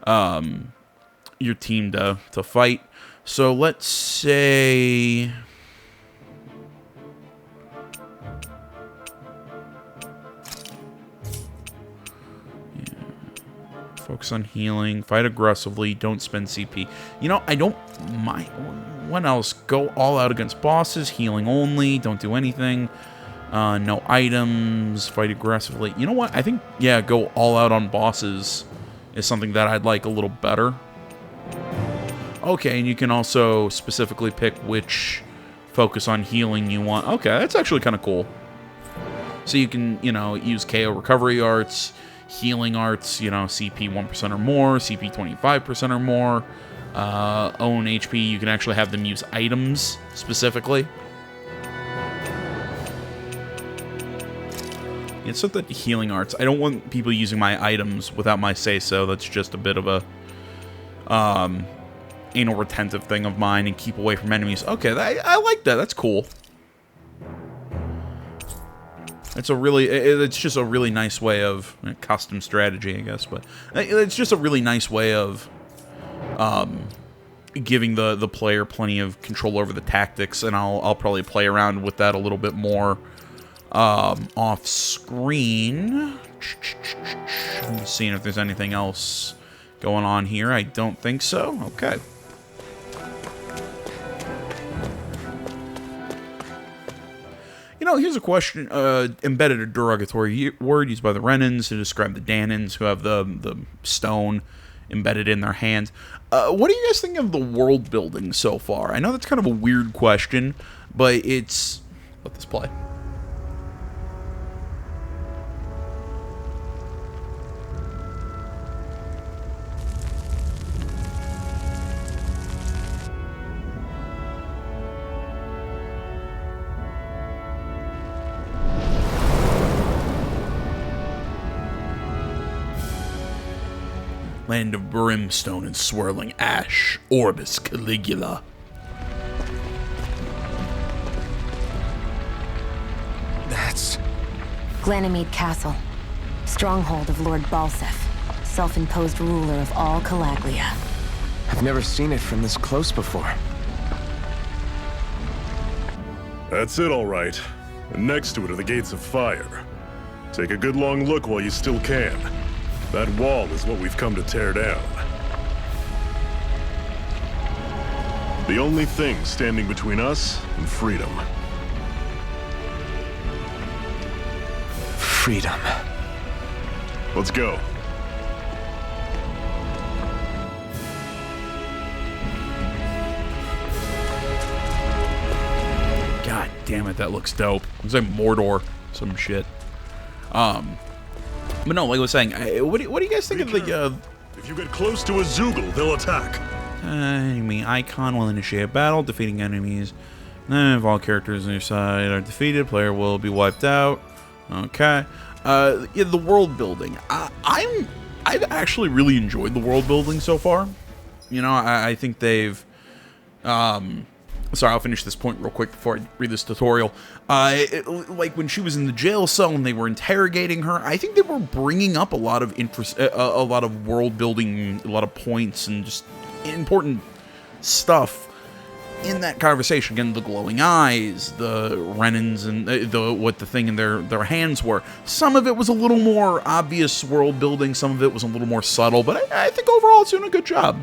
your team to fight. So let's say... Focus on healing. Fight aggressively. Don't spend CP. You know, I don't mind. What else? Go all out against bosses. Healing only. Don't do anything. No items. Fight aggressively. You know what? I think, yeah, go all out on bosses is something that I'd like a little better. Okay, and you can also specifically pick which focus on healing you want. Okay, that's actually kind of cool. So you can, you know, use KO recovery arts, healing arts, you know, CP 1% or more, CP 25% or more. Own HP, you can actually have them use items specifically. It's not that healing arts. I don't want people using my items without my say-so. That's just a bit of a anal retentive thing of mine, and keep away from enemies. Okay, I like that. That's cool. It's just a really nice way of custom strategy, I guess, but it's just a really nice way of giving the player plenty of control over the tactics, and I'll probably play around with that a little bit more off screen. I'm just seeing if there's anything else going on here. I don't think so. Okay. You know, here's a question. Embedded a derogatory word used by the Renans to describe the Dahnans, who have the stone embedded in their hands. What do you guys think of the world building so far? I know that's kind of a weird question, but it's... Let this play. Land of brimstone and swirling ash, Orbis Caligula. That's... Glanimede Castle. Stronghold of Lord Balseph, self-imposed ruler of all Calaglia. I've never seen it from this close before. That's it, all right. And next to it are the Gates of Fire. Take a good long look while you still can. That wall is what we've come to tear down. The only thing standing between us and freedom. Freedom. Let's go. God damn it, that looks dope. Looks like Mordor, some shit. But no, like I was saying, what do you guys think of the... If you get close to a Zoogle, they'll attack. Enemy icon will initiate battle, defeating enemies. If all characters on your side are defeated, player will be wiped out. Okay. Yeah, the world building. I've actually really enjoyed the world building so far. You know, I think they've... Sorry, I'll finish this point real quick before I read this tutorial. Like when she was in the jail cell and they were interrogating her, I think they were bringing up a lot of interest, a lot of world building, a lot of points, and just important stuff in that conversation. Again, the glowing eyes, the Renans, and what the thing in their hands were. Some of it was a little more obvious world building. Some of it was a little more subtle. But I think overall it's doing a good job.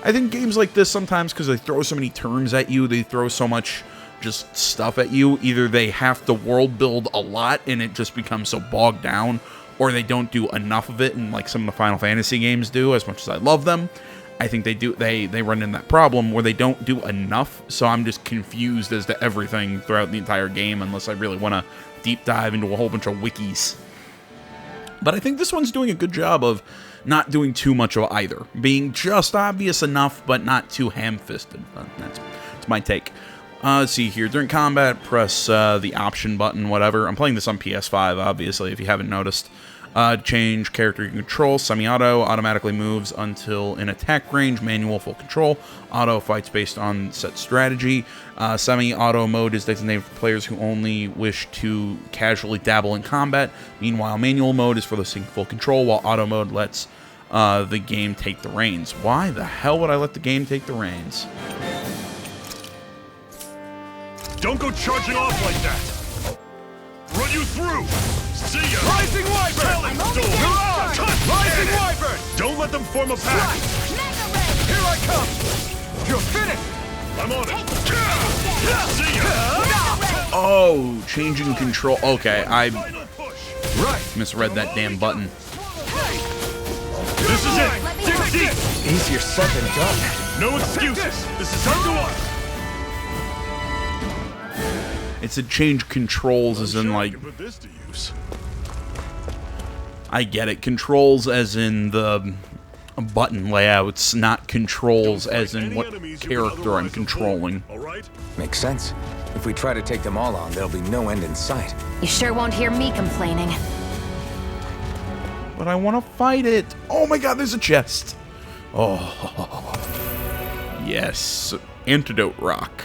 I think games like this sometimes, because they throw so many terms at you, they throw so much just stuff at you. Either they have to world build a lot and it just becomes so bogged down, or they don't do enough of it, and like some of the Final Fantasy games do, as much as I love them. I think they run into that problem where they don't do enough, so I'm just confused as to everything throughout the entire game unless I really want to deep dive into a whole bunch of wikis. But I think this one's doing a good job of not doing too much of either. Being just obvious enough, but not too ham-fisted. That's my take. Let's see here. During combat, press the option button, whatever. I'm playing this on PS5, obviously, if you haven't noticed. Change character control. Semi-auto automatically moves until in attack range. Manual full control. Auto fights based on set strategy. Semi-auto mode is designated for players who only wish to casually dabble in combat. Meanwhile, manual mode is for listening full control, while auto mode lets the game take the reins. Why the hell would I let the game take the reins? Don't go charging off like that! Run you through! See ya! Rising Wyvern! Rising Wyvern! Don't let them form a pack! Here I come! You're finished! I'm on it! See ya! Oh, changing control. Okay, I Right! misread that damn button. This is it! Dig deep! Easier said than done. No excuses! This is up to us! It's a change controls as in like... Put this to use. I get it. Controls as in the button layouts, not controls as in what character I'm controlling. Makes sense. If we try to take them all on, there'll be no end in sight. You sure won't hear me complaining. But I want to fight it. Oh my god, there's a chest. Oh. Yes. Antidote rock.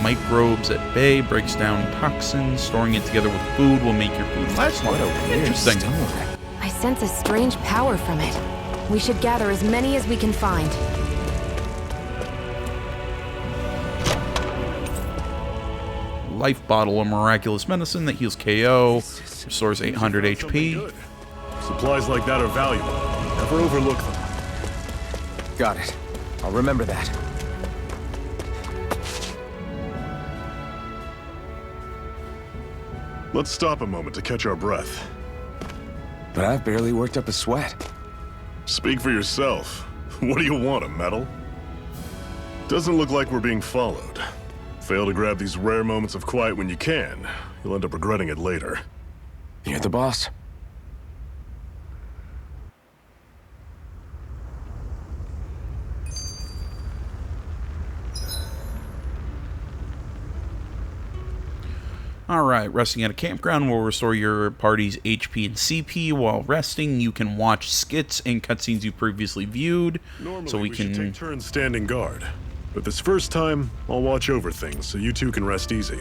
Microbes at bay, breaks down toxins. Storing it together with food will make your food last longer. Interesting. I sense a strange power from it. We should gather as many as we can find. Life bottle, a miraculous medicine that heals KO, restores 800 HP. Supplies like that are valuable. Never overlook them. Got it. I'll remember that. Let's stop a moment to catch our breath. But I've barely worked up a sweat. Speak for yourself. What do you want, a medal? Doesn't look like we're being followed. Fail to grab these rare moments of quiet when you can. You'll end up regretting it later. You're the boss. Alright, resting at a campground will restore your party's HP and CP. While resting, you can watch skits and cutscenes you previously viewed. Normally, so we can should take turns standing guard. But this first time, I'll watch over things so you two can rest easy.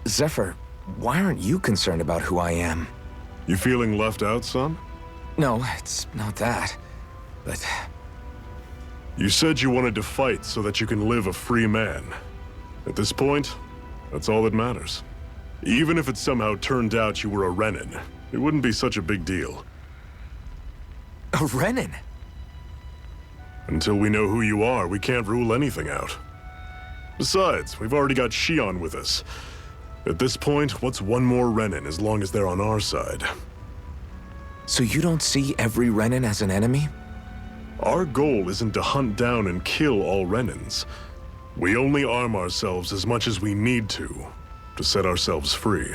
Zephyr, why aren't you concerned about who I am? You feeling left out, son? No, it's not that. But You said you wanted to fight so that you can live a free man. At this point, that's all that matters. Even if it somehow turned out you were a Renin, it wouldn't be such a big deal. a Renin? Until we know who you are, we can't rule anything out. Besides, we've already got Shion with us. At this point, what's one more Renin as long as they're on our side? So you don't see every Renin as an enemy? Our goal isn't to hunt down and kill all Renins. We only arm ourselves as much as we need to set ourselves free.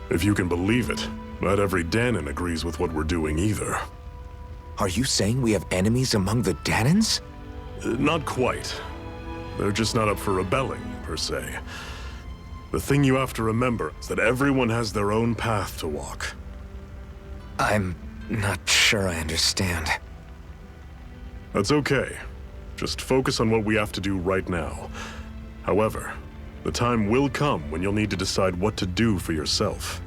If you can believe it, not every Danon agrees with what we're doing either. Are you saying we have enemies among the Danons? Not quite. They're just not up for rebelling, per se. The thing you have to remember is that everyone has their own path to walk. I'm not sure I understand. That's okay. Just focus on what we have to do right now. However, the time will come when you'll need to decide what to do for yourself.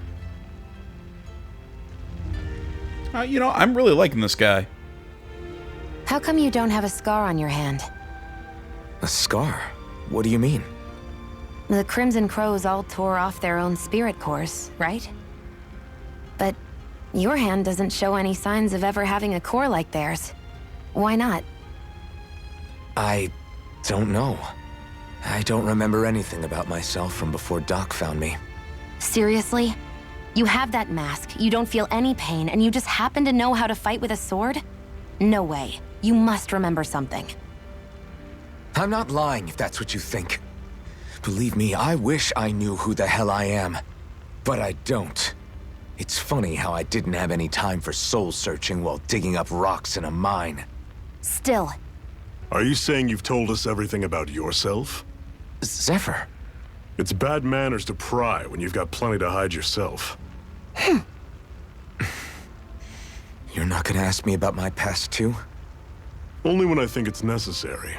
You know, I'm really liking this guy. How come you don't have a scar on your hand? A scar? What do you mean? The Crimson Crows all tore off their own spirit cores, right? But your hand doesn't show any signs of ever having a core like theirs. Why not? Don't know. I don't remember anything about myself from before Doc found me. Seriously? You have that mask, you don't feel any pain, and you just happen to know how to fight with a sword? No way. You must remember something. I'm not lying if that's what you think. Believe me, I wish I knew who the hell I am. But I don't. It's funny how I didn't have any time for soul-searching while digging up rocks in a mine. Still. Are you saying you've told us everything about yourself? Zephyr. It's bad manners to pry when you've got plenty to hide yourself. You're not gonna ask me about my past too? Only when I think it's necessary.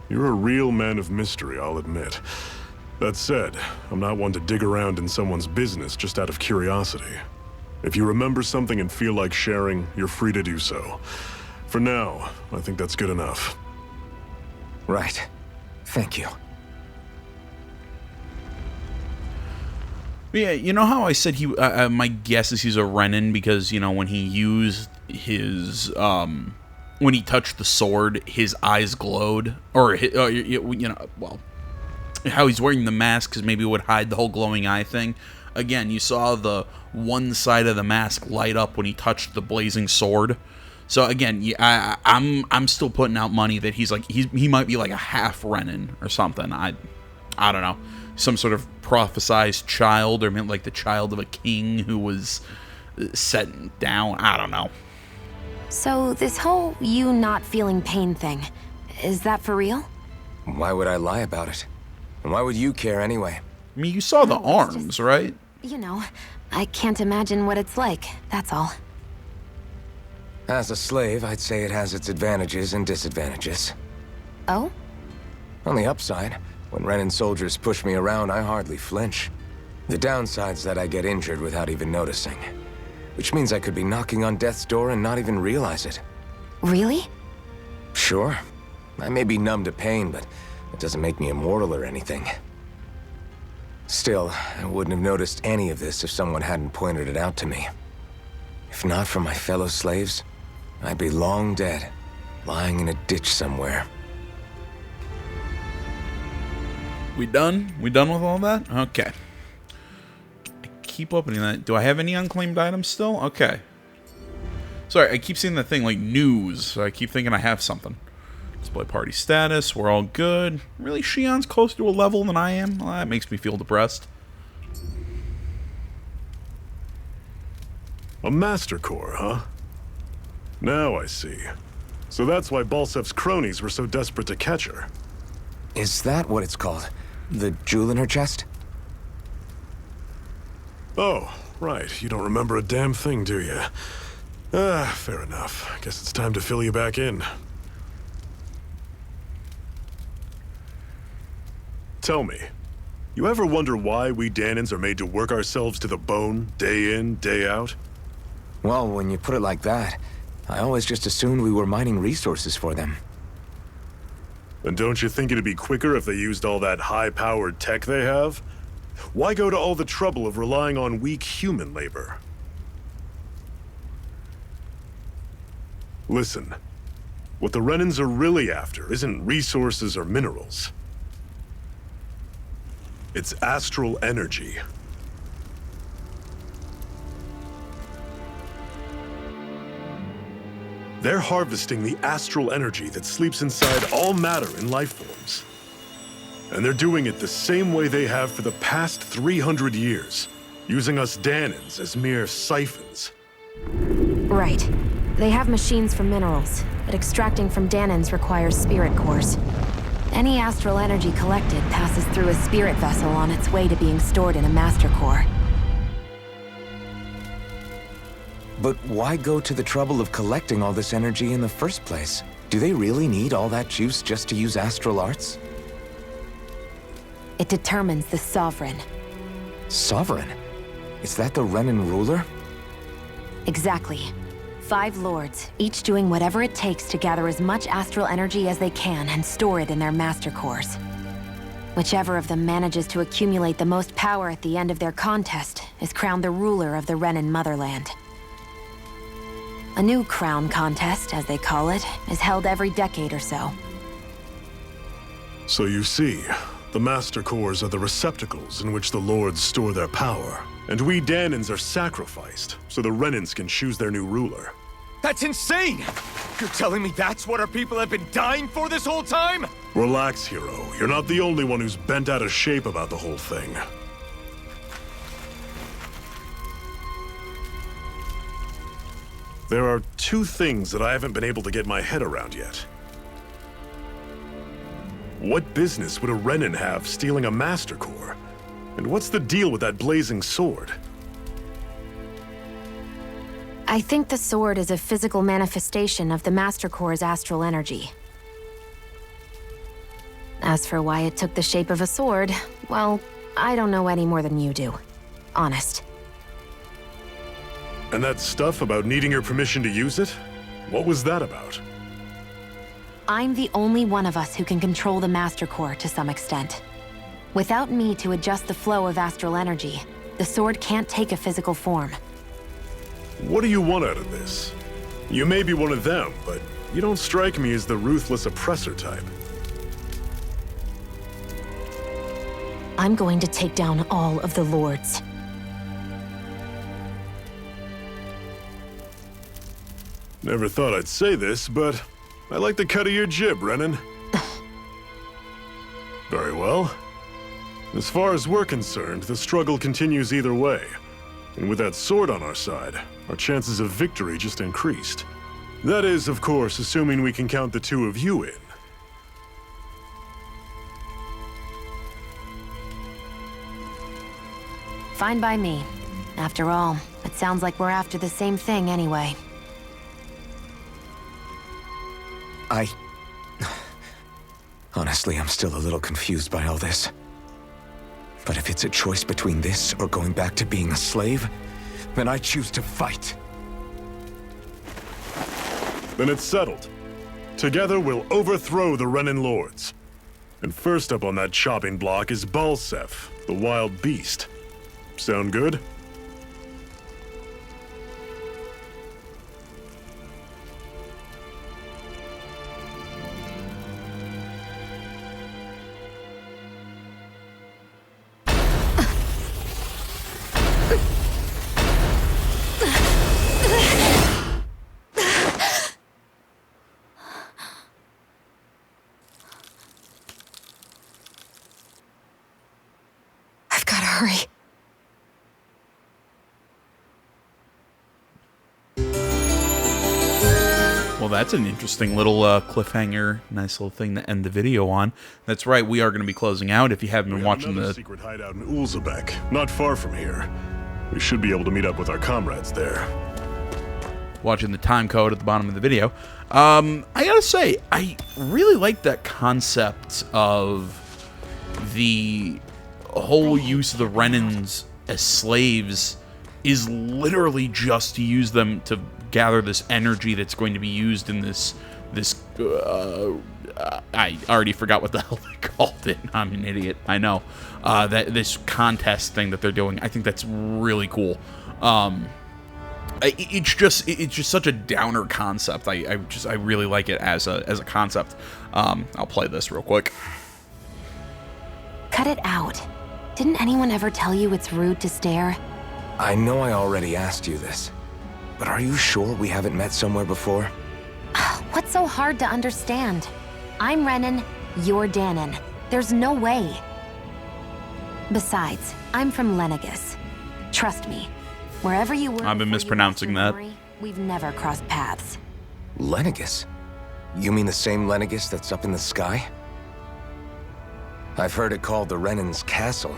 You're a real man of mystery, I'll admit. That said, I'm not one to dig around in someone's business just out of curiosity. If you remember something and feel like sharing, you're free to do so. For now, I think that's good enough. Right. Thank you. Yeah, you know how I said he? My guess is he's a Renin because, you know, when he used his when he touched the sword, his eyes glowed, or you know, well, how he's wearing the mask because maybe it would hide the whole glowing eye thing. Again, you saw the one side of the mask light up when he touched the blazing sword. So again, I'm still putting out money that he might be like a half Renin or something. I don't know, some sort of prophesized child, or like the child of a king who was set down. I don't know. So this whole you not feeling pain thing, is that for real? Why would I lie about it? And why would you care anyway? I mean, you saw the arms, right? You know, I can't imagine what it's like, that's all. As a slave, I'd say it has its advantages and disadvantages. Oh? On the upside, when Renin soldiers push me around, I hardly flinch. The downside's that I get injured without even noticing. Which means I could be knocking on death's door and not even realize it. Really? Sure. I may be numb to pain, but it doesn't make me immortal or anything. Still, I wouldn't have noticed any of this if someone hadn't pointed it out to me. If not for my fellow slaves, I'd be long dead, lying in a ditch somewhere. We done? We done with all that? Okay. I keep opening that. Do I have any unclaimed items still? Okay. Sorry, I keep seeing that thing like news, so I keep thinking I have something. Display party status, we're all good. Really, Shion's closer to a level than I am? Well, that makes me feel depressed. A Master Core, huh? Now I see. So that's why Balsef's cronies were so desperate to catch her. Is that what it's called? The jewel in her chest? Oh, right. You don't remember a damn thing, do you? Fair enough. Guess it's time to fill you back in. Tell me, you ever wonder why we Dahnans are made to work ourselves to the bone, day in, day out? Well, when you put it like that, I always just assumed we were mining resources for them. And don't you think it'd be quicker if they used all that high-powered tech they have? Why go to all the trouble of relying on weak human labor? Listen, what the Renins are really after isn't resources or minerals. It's astral energy. They're harvesting the astral energy that sleeps inside all matter in life forms. And they're doing it the same way they have for the past 300 years, using us Dahnans as mere siphons. Right. They have machines for minerals, but extracting from Dahnans requires spirit cores. Any astral energy collected passes through a spirit vessel on its way to being stored in a master core. But why go to the trouble of collecting all this energy in the first place? Do they really need all that juice just to use astral arts? It determines the Sovereign. Sovereign? Is that the Renin ruler? Exactly. 5 lords, each doing whatever it takes to gather as much astral energy as they can and store it in their master cores. Whichever of them manages to accumulate the most power at the end of their contest is crowned the ruler of the Renin motherland. A new crown contest, as they call it, is held every decade or so. So you see, the Master Cores are the receptacles in which the Lords store their power. And we Danans are sacrificed, so the Renans can choose their new ruler. That's insane! You're telling me that's what our people have been dying for this whole time? Relax, hero. You're not the only one who's bent out of shape about the whole thing. There are two things that I haven't been able to get my head around yet. What business would a Renan have stealing a Master Core? And what's the deal with that blazing sword? I think the sword is a physical manifestation of the Master Core's astral energy. As for why it took the shape of a sword, well, I don't know any more than you do. Honest. And that stuff about needing your permission to use it? What was that about? I'm the only one of us who can control the Master Core to some extent. Without me to adjust the flow of astral energy, the sword can't take a physical form. What do you want out of this? You may be one of them, but you don't strike me as the ruthless oppressor type. I'm going to take down all of the Lords. Never thought I'd say this, but I like the cut of your jib, Renan. Very well. As far as we're concerned, the struggle continues either way. And with that sword on our side, our chances of victory just increased. That is, of course, assuming we can count the two of you in. Fine by me. After all, it sounds like we're after the same thing anyway. Honestly, I'm still a little confused by all this. But if it's a choice between this or going back to being a slave, then I choose to fight. Then it's settled. Together, we'll overthrow the Renan Lords. And first up on that chopping block is Balseph, the wild beast. Sound good? I've gotta hurry. Well, that's an interesting little cliffhanger, nice little thing to end the video on. That's right, we are going to be closing out. If you haven't been watching the secret hideout in Ulzebek, not far from here. We should be able to meet up with our comrades there. Watching the time code at the bottom of the video, I gotta say, I really like that concept of the whole use of the Renans as slaves is literally just to use them to gather this energy that's going to be used in this I already forgot what the hell they called it. I'm an idiot. I know. That this contest thing that they're doing, I think that's really cool. It's just such a downer concept. I really like it as a concept. I'll play this real quick. Cut it out. Didn't anyone ever tell you it's rude to stare? I know I already asked you this, but are you sure we haven't met somewhere before? What's so hard to understand? I'm Renan, you're Danan. There's no way. Besides, I'm from Lenegis. Trust me, wherever you were... I've been mispronouncing that. We've never crossed paths. Lenegis? You mean the same Lenegis that's up in the sky? I've heard it called the Renan's Castle,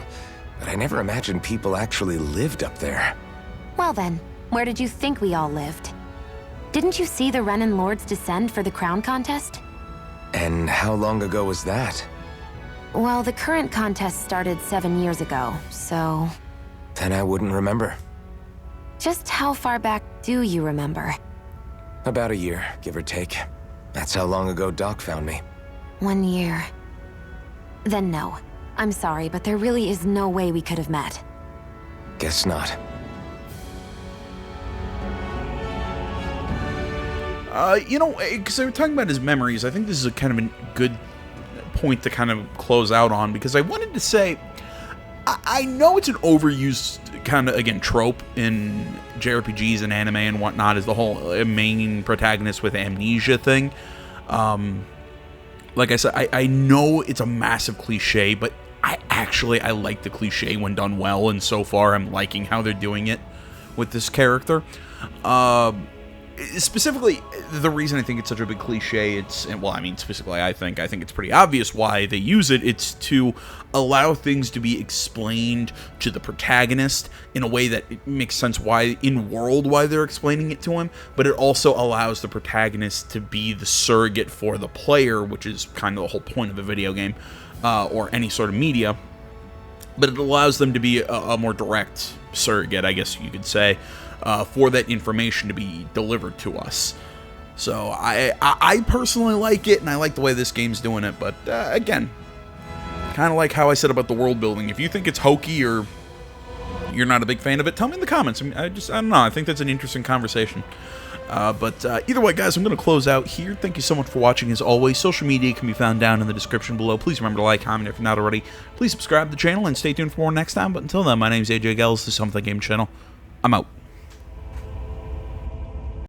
but I never imagined people actually lived up there. Well then, where did you think we all lived? Didn't you see the Renan Lords descend for the crown contest? And how long ago was that? Well, the current contest started 7 years ago, so... Then I wouldn't remember. Just how far back do you remember? About a year, give or take. That's how long ago Doc found me. 1 year. Then no. I'm sorry, but there really is no way we could have met. Guess not. You know, because they were talking about his memories, I think this is a kind of a good point to kind of close out on, because I wanted to say, I know it's an overused kind of, again, trope in JRPGs and anime and whatnot, is the whole main protagonist with amnesia thing. Like I said, I know it's a massive cliche, but I like the cliche when done well, and so far I'm liking how they're doing it with this character. Specifically, the reason I think it's such a big cliche, specifically I think it's pretty obvious why they use it. It's to allow things to be explained to the protagonist in a way that it makes sense why they're explaining it to him, but it also allows the protagonist to be the surrogate for the player, which is kind of the whole point of a video game, or any sort of media. But it allows them to be a more direct surrogate, I guess you could say, for that information to be delivered to us. So I personally like it, and I like the way this game's doing it, but again, kind of like how I said about the world building. If you think it's hokey or you're not a big fan of it, tell me in the comments. I don't know, I think that's an interesting conversation. But either way, guys, I'm going to close out here. Thank you so much for watching. As always, social media can be found down in the description below. Please remember to like, comment if you're not already. Please subscribe to the channel and stay tuned for more next time. But until then, my name is AJ Gels. This is Something Game Channel. I'm out.